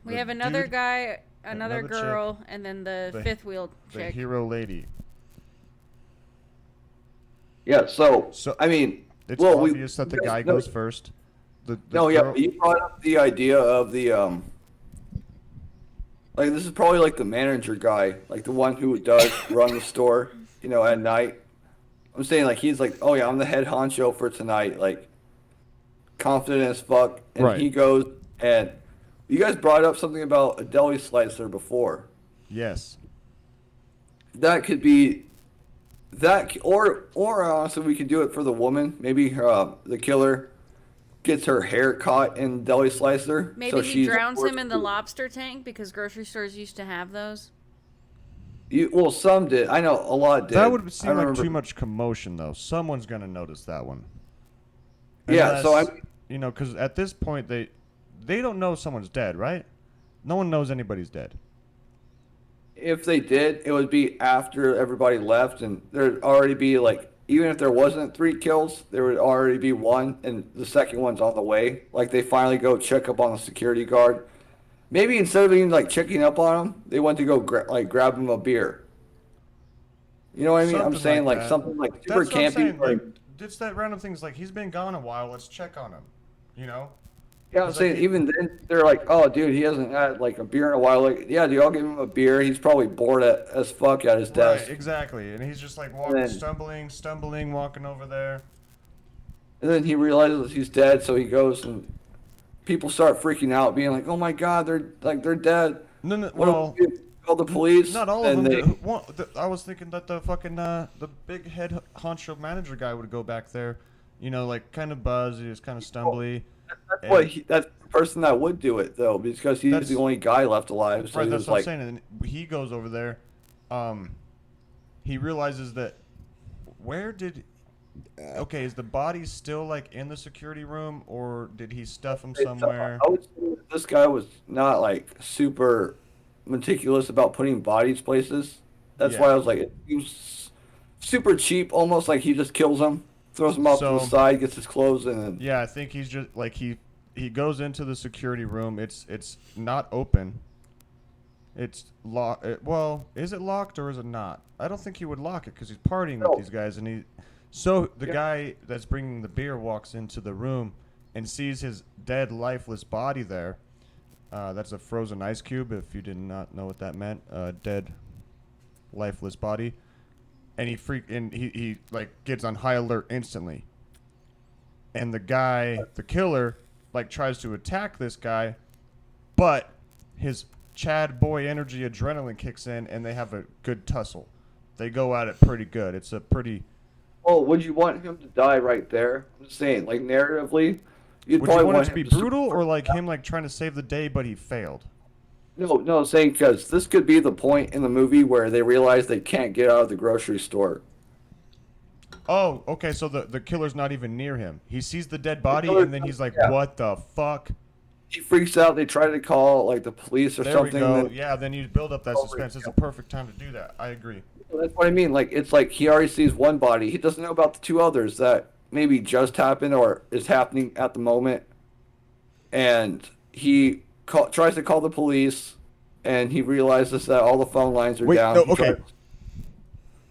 We have another dude, guy, another another chick, girl, and then the fifth wheel the chick. hero lady. Yeah. So I mean, It's well, obvious that the guy no, goes first. The No, yeah, girl- but you brought up the idea of the like this is probably like the manager guy, like the one who does run the store, at night. I'm saying like he's like, oh yeah, I'm the head honcho for tonight, like confident as fuck, and Right. he goes and you guys brought up something about a deli slicer before. Yes. That could be that, or honestly, we could do it for the woman. Maybe the killer gets her hair caught in deli slicer. Maybe so he she's drowns him in the forced lobster tank because grocery stores used to have those. well, some did. I know a lot did. That would I seem like remember- too much commotion, though. Someone's gonna notice that one. Yeah, so Unless, because at this point they don't know someone's dead, right? No one knows anybody's dead. If they did, it would be after everybody left, and there'd already be like, even if there wasn't 3 kills, there would already be one, and the second one's on the way. Like they finally go check up on the security guard. Maybe instead of even like checking up on him, they went to go grab him a beer. You know what I mean? I'm Something saying like that. something like super That's what I'm campy. saying. Like, It's that random things like he's been gone a while. Let's check on him. yeah, I'm It's saying like- even then they're like, oh, dude, he hasn't had like a beer in a while. Like, yeah, dude, I'll give him a beer. He's probably bored as fuck at his desk. Right, exactly. And he's just like walking, then- stumbling, walking over there. And then he realizes he's dead, so he goes and people start freaking out, being like, "Oh my God, they're dead." No, What well, do we do? Call the police. not all of And them. they- I was thinking that the fucking the big head honcho manager guy would go back there, like kind of buzz. He was kind of stumbly. That's what that's the person that would do it though, because he's That's- the only guy left alive. So Right, he that's was what like, I'm saying. And he goes over there. He realizes that where did. Okay, is the body still like in the security room, or did he stuff him somewhere? I would say that this guy was not like super meticulous about putting bodies places. That's Yeah. why I was like, he was super cheap, almost like he just kills him, throws him off to the So- side, gets his clothes, and then Yeah, I think he's just like he goes into the security room. It's not open. It's locked. Well, is it locked or is it not? I don't think he would lock it because he's partying No. with these guys, and he. So the Yeah. guy that's bringing the beer walks into the room and sees his dead, lifeless body there. That's a frozen ice cube. If you did not know what that meant, dead, lifeless body, and he like gets on high alert instantly. And the killer, like tries to attack this guy, but his Chad boy energy adrenaline kicks in, and they have a good tussle. They go at it pretty good. It's a pretty. oh, would you want him to die right there? I'm just saying, like narratively, you'd Would probably you want it to be him brutal or like him like trying to save the day, but he failed? No, saying because this could be the point in the movie where they realize they can't get out of the grocery store. Oh, okay. So the killer's not even near him. He sees the dead body, killer's and then he's like, yeah. "What the fuck?" He freaks out. They try to call like the police or There something. we go. and then- Yeah, then you build up that Oh, suspense. It's a yeah. perfect time to do that. I agree. That's what I mean. Like it's like he already sees one body. He doesn't know about the 2 others that maybe just happened or is happening at the moment. And he tries to call the police, and he realizes that all the phone lines are Wait, down. no, He okay. tries-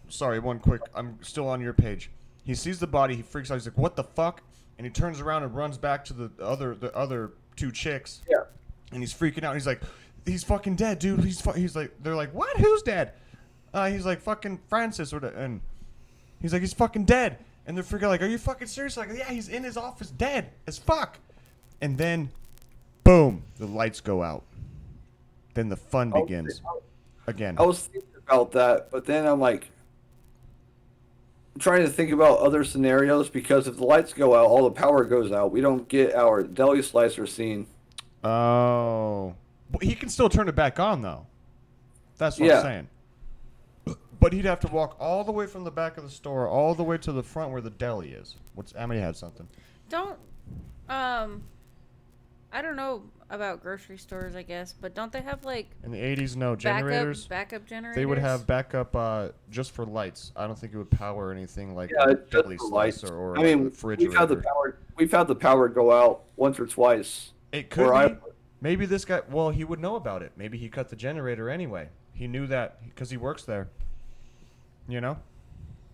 Sorry, one quick. I'm still on your page. He sees the body. He freaks out. He's like, "What the fuck?" And he turns around and runs back to the other two chicks. Yeah. And he's freaking out. He's like, "He's fucking dead, dude. He's like, they're like, what? Who's dead?" He's like, "Fucking Francis," and he's like, "He's fucking dead." And they're freaking out, like, "Are you fucking serious?" Like, "Yeah, he's in his office, dead as fuck." And then, boom, the lights go out. Then the fun begins again. I was thinking about that, but then I'm like, I'm trying to think about other scenarios because if the lights go out, all the power goes out. We don't get our deli slicer scene. Oh. But he can still turn it back on, though. That's what Yeah. I'm saying. But he'd have to walk all the way from the back of the store all the way to the front where the deli is. Amity had something. Don't, I don't know about grocery stores, I guess, but don't they have like In the 80s, no. Generators. backup generators? They would have backup just for lights. I don't think it would power anything like Yeah, a it's just deli the lights. slicer or I mean, a refrigerator. we've had the power go out once or twice. It could where be. Maybe this guy, well, he would know about it. Maybe he cut the generator anyway. He knew that because he works there. You know?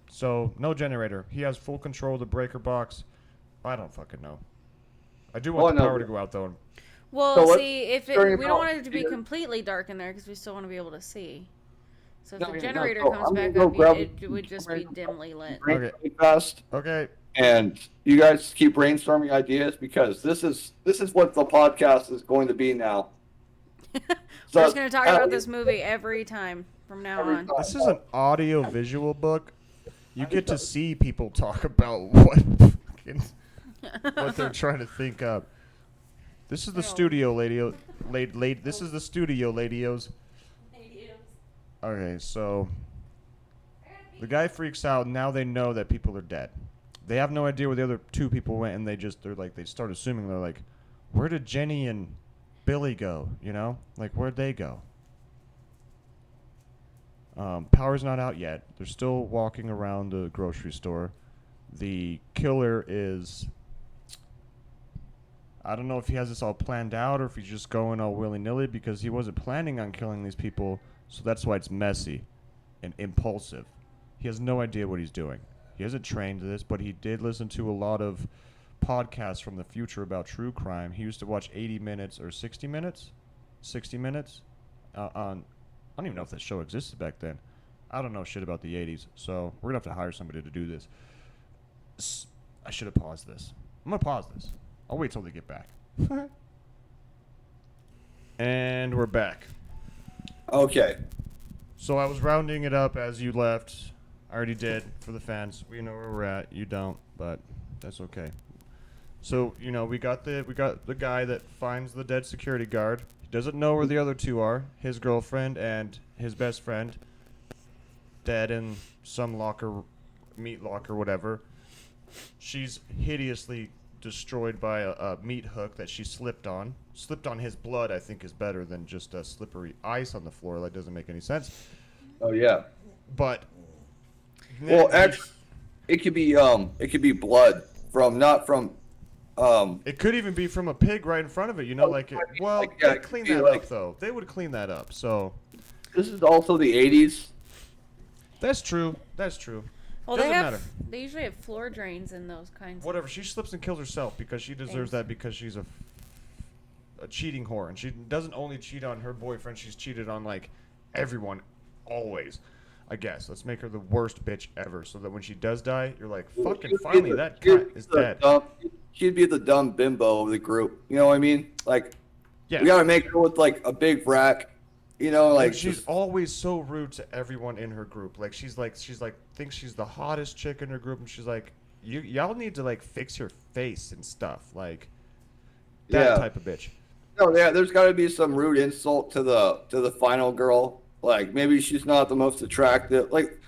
So, no generator. He has full control of the breaker box. I don't fucking know. I do want Well, the no. power to go out, though. Well, So what- see, if during we don't about- want it to be completely dark in there because we still want to be able to see. So if No, the no, generator no, comes I'm back gonna up, go grab it would just be dimly lit. Drink Okay. really fast, Okay. and you guys keep brainstorming ideas because this is what the podcast is going to be now. We're So, just gonna talk about this movie every time from now Every on. time. This is an audio-visual book. You get to see people talk about what they're trying to think of. This is the studio, this is the studio, ladios. Okay, so the guy freaks out. And now they know that people are dead. They have no idea where the other two people went, and they start assuming. They're like, where did Jenny and Billy go? You know, like where'd they go? Power's not out yet. They're still walking around the grocery store. The killer is, I don't know if he has this all planned out or if he's just going all willy-nilly because he wasn't planning on killing these people, so that's why it's messy and impulsive. He has no idea what he's doing. He hasn't trained this, but he did listen to a lot of podcasts from the future about true crime. He used to watch 80 minutes or 60 minutes? 60 minutes? On, I don't even know if that show existed back then. I don't know shit about the 80s, so we're going to have to hire somebody to do this. I should have paused this. I'm going to pause this. I'll wait till they get back. And we're back. Okay. So I was rounding it up as you left. I already did for the fans. We know where we're at. You don't, but that's okay. So, you know, we got the guy that finds the dead security guard. He doesn't know where the other two are. His girlfriend and his best friend dead in some locker, meat locker, whatever. She's hideously destroyed by a meat hook that she slipped on. Slipped on his blood, I think, is better than just a slippery ice on the floor. That doesn't make any sense. Oh yeah. But Well, actually, it could be blood not from. it could even be from a pig right in front of it. You know, like it. Well, like, yeah, they it could clean be that like- up though. They would clean that up. So This is also the 80s. that's true. That's true. Well, Doesn't they have. matter. They usually have floor drains in those kinds. Whatever. She slips and kills herself because she deserves Thanks. that because she's a cheating whore, and she doesn't only cheat on her boyfriend. She's cheated on like everyone, always. I guess. Let's make her the worst bitch ever, so that when she does die, you're like, fucking finally, that cunt is dead. She'd be the dumb bimbo of the group. You know what I mean? Like, Yeah. we gotta make her with like a big rack. You know, like Like she's just- always so rude to everyone in her group. Like she's like thinks she's the hottest chick in her group, and she's like, y'all need to like fix your face and stuff. Like that Yeah. type of bitch. No, yeah, there's got to be some rude insult to the final girl. Like maybe she's not the most attractive. Like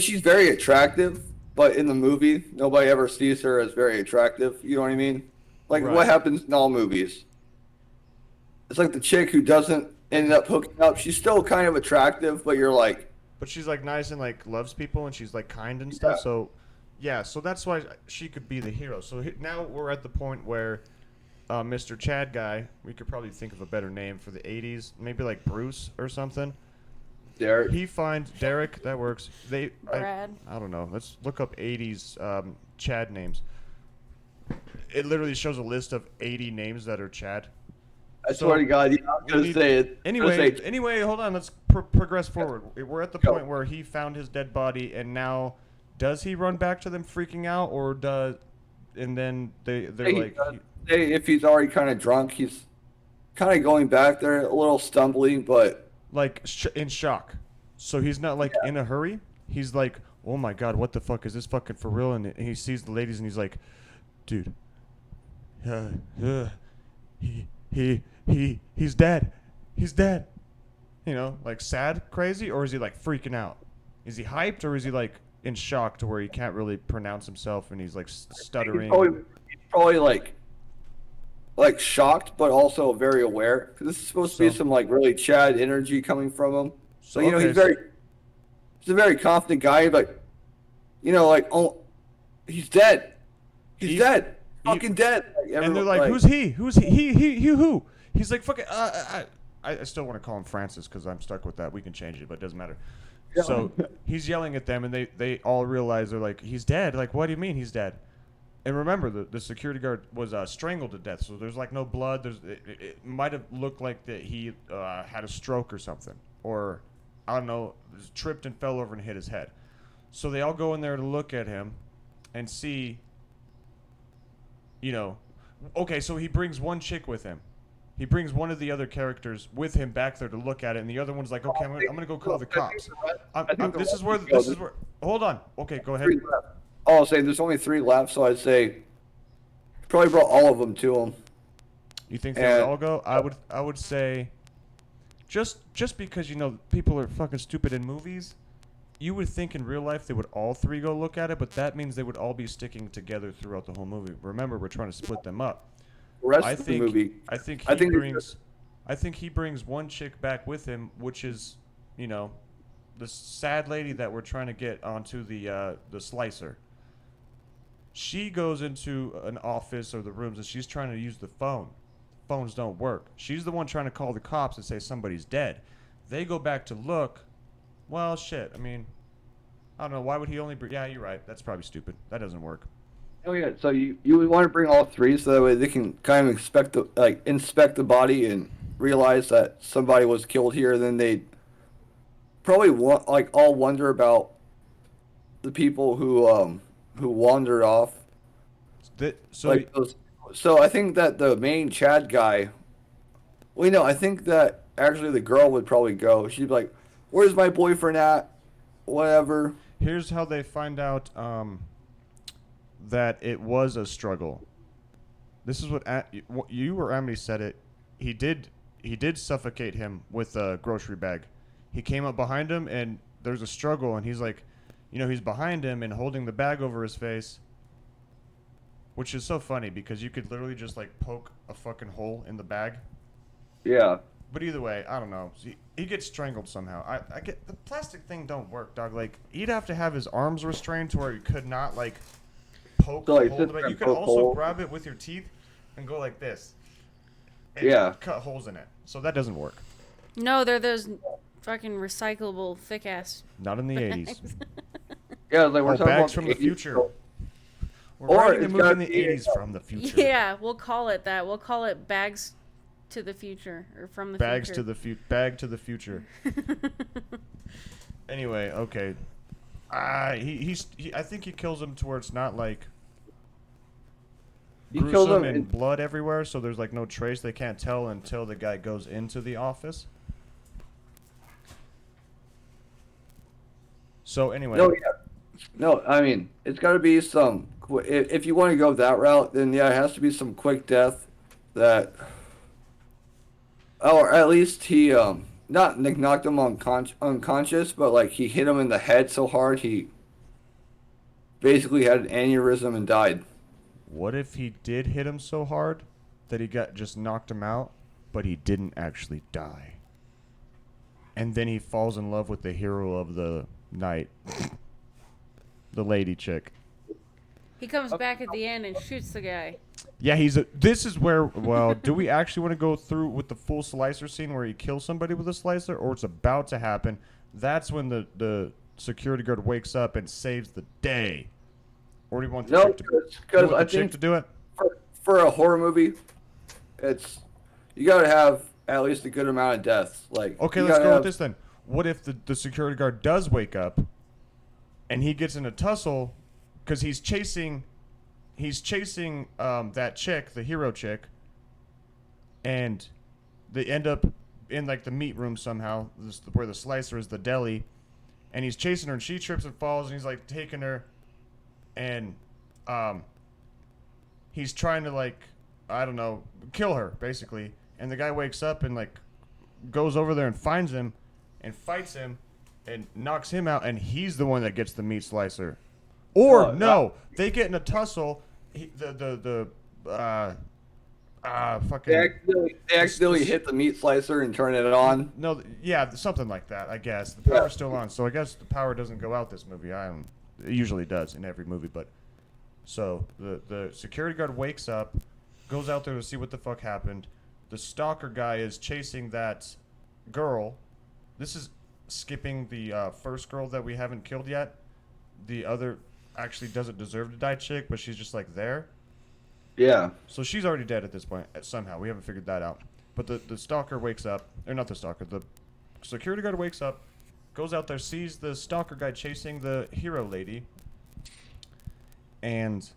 she's very attractive, but in the movie, nobody ever sees her as very attractive. You know what I mean? Like Right. what happens in all movies? It's like the chick who doesn't end up hooking up. She's still kind of attractive, but you're like, But she's like nice and like loves people, and she's like kind and stuff. Yeah. So yeah, so that's why she could be the hero. So now we're at the point where Mr. Chad guy. We could probably think of a better name for the 80s. Maybe like Bruce or something. Derek. He finds Derek. That works. Brad. I don't know. Let's look up 80s Chad names. It literally shows a list of 80 names that are Chad. I swear to God, I was going to say it. Anyway, hold on. Let's progress forward. We're at the point where he found his dead body, and now does he run back to them freaking out, or does... And then they're like... If he's already kind of drunk, he's kind of going back there, a little stumbling, but... Like, in shock. So he's not, like, in a hurry. He's like, oh, my God, what the fuck? Is this fucking for real? And he sees the ladies, and he's like, dude, he's dead. He's dead. You know, like, sad, crazy? Or is he, like, freaking out? Is he hyped, or is he, like, in shock to where he can't really pronounce himself, and he's, like, stuttering? He's probably like shocked, but also very aware. Because this is supposed to be some like really Chad energy coming from him. So you know, he's a very confident guy. But you know, like, oh, he's dead. He's dead. Fucking dead. Like, and they're like, who's he? Who's he? Who? He's like, fucking. I still want to call him Francis because I'm stuck with that. We can change it, but it doesn't matter. Yeah. So he's yelling at them, and they all realize they're like, he's dead. Like, what do you mean he's dead? And remember, the security guard was strangled to death, so there's like no blood. It might have looked like that he had a stroke or something, or I don't know, tripped and fell over and hit his head. So they all go in there to look at him and see, you know, okay, so he brings one chick with him. He brings one of the other characters with him back there to look at it, and the other one's like, okay, I'm gonna go call the cops. This is where. Hold on. Okay, go ahead. I'll say there's only 3 left, so I'd say probably brought all of them to him. You think they would all go? I would say just because, you know, people are fucking stupid in movies, you would think in real life they would all 3 go look at it, but that means they would all be sticking together throughout the whole movie. Remember, we're trying to split them up. The rest of the movie. I think he brings one chick back with him, which is, you know, the sad lady that we're trying to get onto the slicer. She goes into an office or the rooms, and she's trying to use the phone. Phones don't work. She's the one trying to call the cops and say somebody's dead. They go back to look. Well, shit. I mean, I don't know. Why would he only bring... Yeah, you're right. That's probably stupid. That doesn't work. Oh, yeah. So you would want to bring all 3 so that way they can kind of inspect the body and realize that somebody was killed here. Then they'd probably all wonder about the people who wandered off. So I think that the main Chad guy. Well, I think that actually the girl would probably go. She'd be like, "Where's my boyfriend at? Whatever." Here's how they find out that it was a struggle. This is what you or Amity said it. He did suffocate him with a grocery bag. He came up behind him, and there's a struggle, and he's like, he's behind him and holding the bag over his face, which is so funny because you could literally just like poke a fucking hole in the bag. Yeah. But either way, I don't know. He gets strangled somehow. I get the plastic thing don't work, dog. Like, he'd have to have his arms restrained to where he could not like poke a hole in the bag. You could also grab it with your teeth and go like this. And cut holes in it. So that doesn't work. No, they're those fucking recyclable thick ass. Not in the 80s. Yeah, like we're talking bags about from the future. We're writing a movie in the 80s from the future. Yeah, we'll call it that. We'll call it Bags to the Future or from the future. Bag to the future. Anyway, okay. I think he kills him to where it's not like gruesome and blood everywhere, so there's like no trace. They can't tell until the guy goes into the office. So anyway. No, I mean, it's got to be some... If you want to go that route, then yeah, it has to be some quick death that... Or at least he, not knocked him unconscious, but like he hit him in the head so hard he basically had an aneurysm and died. What if he did hit him so hard that he just knocked him out, but he didn't actually die? And then he falls in love with the hero of the night. The lady chick. He comes back at the end and shoots the guy. Yeah, this is where. Well, do we actually want to go through with the full slicer scene where he kills somebody with a slicer, or it's about to happen? That's when the security guard wakes up and saves the day. Or do you want the No, chick to, you because want I the chick think to do it? for a horror movie, it's you gotta have at least a good amount of deaths. Like, Okay, you let's gotta go with have- this then. What if the security guard does wake up, and he gets in a tussle, because he's chasing that chick, the hero chick, and they end up in like the meat room somehow, where the slicer is, the deli, and he's chasing her, and she trips and falls, and he's like taking her, and he's trying to, like, I don't know, kill her basically, and the guy wakes up and like goes over there and finds him and fights him and knocks him out, and he's the one that gets the meat slicer. Or no, they get in a tussle. Fucking. They accidentally hit the meat slicer and turn it on. No, yeah, something like that. I guess the power's still on, so I guess the power doesn't go out this movie. It usually does in every movie, but so the security guard wakes up, goes out there to see what the fuck happened. The stalker guy is chasing that girl. This is skipping the first girl that we haven't killed yet. The other actually doesn't deserve to die chick, but she's just like there. Yeah. So she's already dead at this point, somehow. We haven't figured that out. But the stalker wakes up, or not the stalker, the security guard wakes up, goes out there, sees the stalker guy chasing the hero lady, and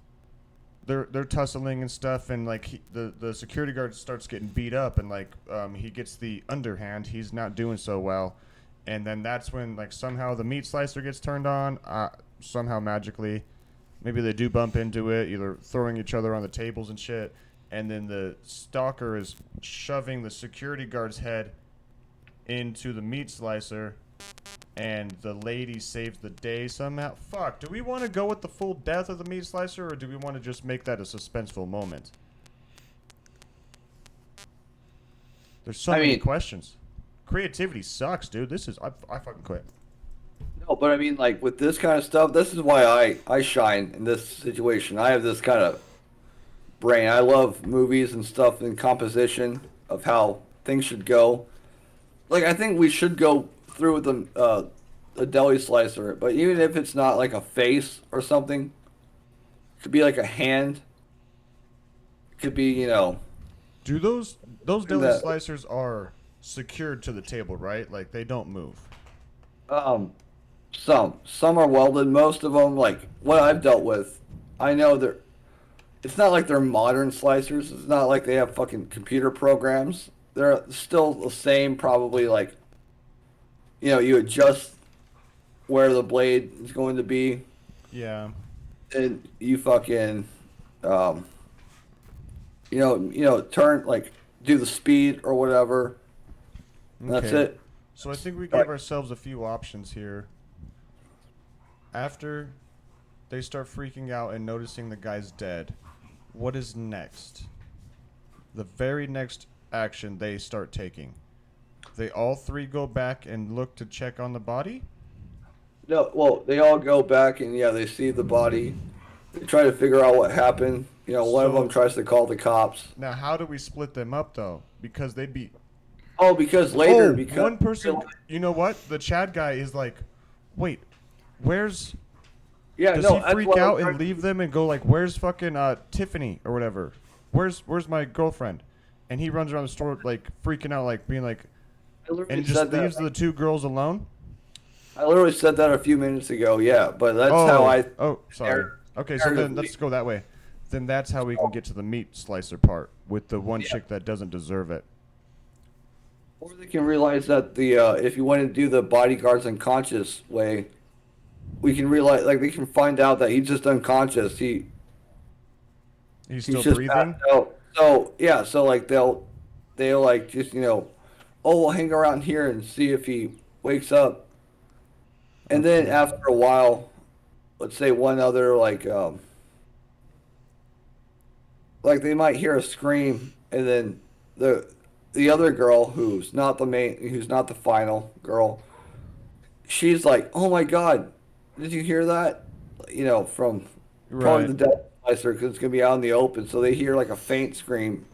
they're tussling and stuff, and like the security guard starts getting beat up, and like he gets the underhand. He's not doing so well, and then that's when like somehow the meat slicer gets turned on, somehow magically. Maybe they do bump into it, either throwing each other on the tables and shit, and then the stalker is shoving the security guard's head into the meat slicer, and the lady saves the day somehow. Fuck, do we want to go with the full death of the meat slicer, or do we want to just make that a suspenseful moment? There's so many questions. Creativity sucks, dude. I fucking quit. No, but I mean, like, with this kind of stuff, this is why I shine in this situation. I have this kind of brain. I love movies and stuff and composition of how things should go. Like, I think we should go through with the deli slicer, but even if it's not like a face or something, it could be like a hand. It could be, Do those deli that- slicers are secured to the table, right? Like they don't move. Some are welded. Most of them, like what I've dealt with, I know it's not like they're modern slicers. It's not like they have fucking computer programs. They're still the same, probably like, you adjust where the blade is going to be, Yeah. and you fucking, turn, like, do the speed or whatever. And that's Okay. it. So I think we gave ourselves a few options here. After they start freaking out and noticing the guy's dead, what is next? The very next action they start taking. They all three go back and look to check on the body? No, well, they all go back and they see the body. They try to figure out what happened. One of So- them tries to call the cops. Now, how do we split them up, though? Because they'd be... Oh, because later, Oh, because one person... You know what? The Chad guy is like, wait, where's... yeah, Does no, he that's freak what I'm out trying and to- leave them and go like, "Where's fucking Tiffany or whatever? Where's my girlfriend?" And he runs around the store like freaking out, like being like, I literally and just said that. leaves the two girls alone. I literally said that a few minutes ago. Yeah, but that's oh, how I. Oh, sorry. Okay, so then let's go that way. Then that's how we can get to the meat slicer part with the one chick that doesn't deserve it. Or they can realize that if you want to do the bodyguards unconscious way, we can realize, like, they can find out that he's just unconscious. He's He's still just breathing. passed out. So yeah, so like they'll like just oh, we'll hang around here and see if he wakes up. And then after a while, let's say one other like they might hear a scream, and then the other girl who's not the final girl, she's like, "Oh my God, did you hear that?" From probably Right. the death slicer because it's gonna be out in the open. So they hear like a faint scream.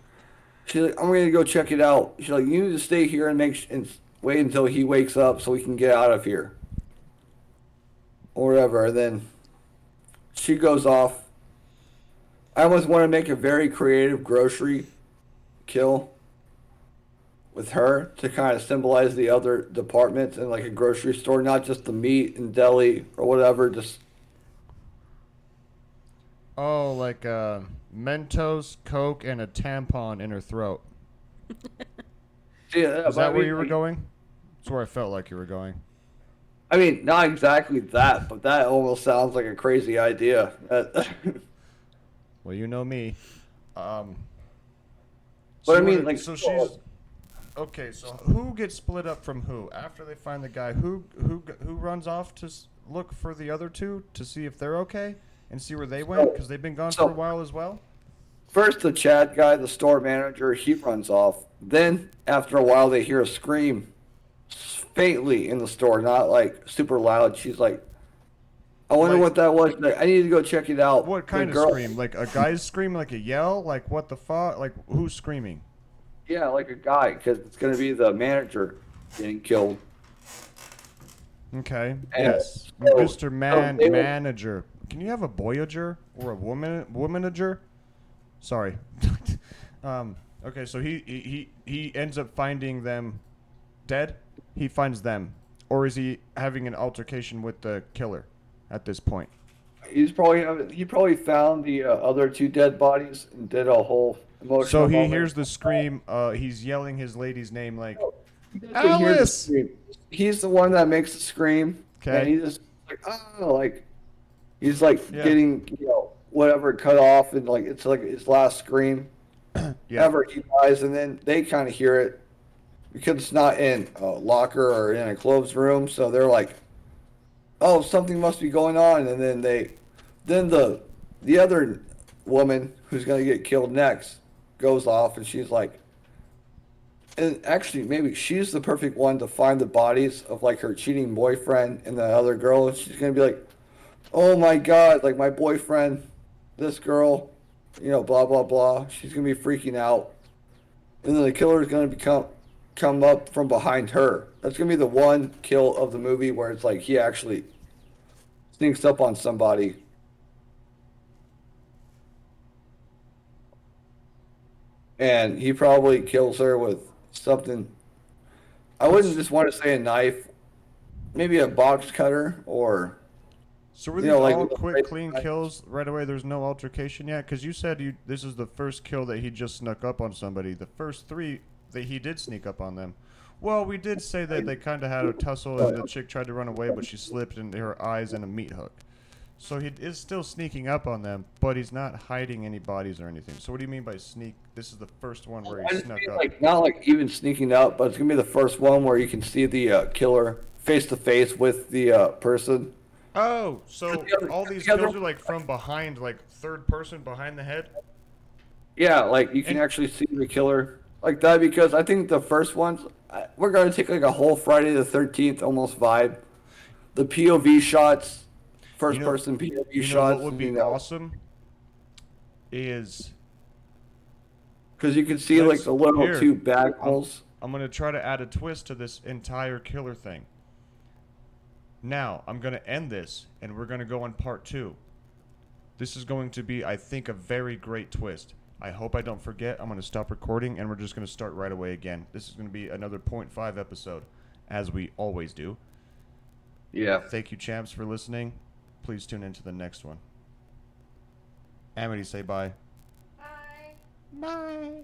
She's like, I'm gonna go check it out. She's like, you need to stay here and wait until he wakes up so we can get out of here or whatever. And then she goes off. I almost want to make a very creative grocery kill with her to kind of symbolize the other departments in like a grocery store, not just the meat and deli or whatever. Just Oh, like Mentos, Coke, and a tampon in her throat. yeah, Is but I that where mean, you were like, going? That's where I felt like you were going. I mean, not exactly that, but that almost sounds like a crazy idea. Well, you know me. But So I you mean, wanna- like, so she's okay. So who gets split up from who after they find the guy? Who runs off to look for the other two to see if they're okay and see where they went because they've been gone for a while as well. first the Chad guy, the store manager, he runs off. Then after a while, they hear a scream faintly in the store, not like super loud. She's like, I wonder Like- what that was. Like, I need to go check it out. What The kind of girl- scream? Like a guy's scream, like a yell? Like what the fuck? Like who's screaming? Yeah, like a guy, because it's going to be the manager getting killed. Okay. And Yes, so- Mr. they were- Manager. Can you have a Voyager or a womanager? Sorry. Okay, so he ends up finding them dead. He finds them, or is he having an altercation with the killer at this point? He probably found the other two dead bodies and did a whole emotional. So he moment. hears the scream. He's yelling his lady's name like, He doesn't hear the Alice! scream. He's the one that makes the scream. Okay. And he's just like, oh, like he's like Yeah. getting whatever cut off, and like it's like his last scream yeah, ever he dies, and then they kind of hear it because it's not in a locker or in a closed room, so they're like, oh, something must be going on, and then the other woman who's gonna get killed next goes off, and she's like. And actually, maybe she's the perfect one to find the bodies of like her cheating boyfriend and the other girl. And she's gonna be like, "Oh my God, like my boyfriend, this girl, blah blah blah." She's gonna be freaking out, and then the killer is gonna come up from behind her. That's gonna be the one kill of the movie where it's like he actually sneaks up on somebody. And he probably kills her with something. I wouldn't just want to say a knife, maybe a box cutter or. So were You these know, like all with the quick, right clean knife. kills right away? There's no altercation yet? Because you said this is the first kill that he just snuck up on somebody. The first three, that he did sneak up on them. Well, we did say that they kind of had a tussle and the chick tried to run away, but she slipped into her eyes in a meat hook. So he is still sneaking up on them, but he's not hiding any bodies or anything. So what do you mean by sneak? This is the first one where I he just snuck mean up. like not like even sneaking up, but it's gonna be the first one where you can see the killer face to face with the person. Oh, so The other- all these the other- kills are like from behind, like third person behind the head? Yeah, like you can And- actually see the killer like that because I think the first ones we're gonna take like a whole Friday the 13th almost vibe. The POV shots, first You know- person POV You know shots. what would be awesome? Is Because you can see like Let's- the little here. two bag holes. I'm going to try to add a twist to this entire killer thing. Now, I'm going to end this, and we're going to go on part 2. This is going to be, I think, a very great twist. I hope I don't forget. I'm going to stop recording, and we're just going to start right away again. This is going to be another 0.5 episode, as we always do. Yeah. Thank you, champs, for listening. Please tune into the next one. Amity, say bye. Bye. Bye.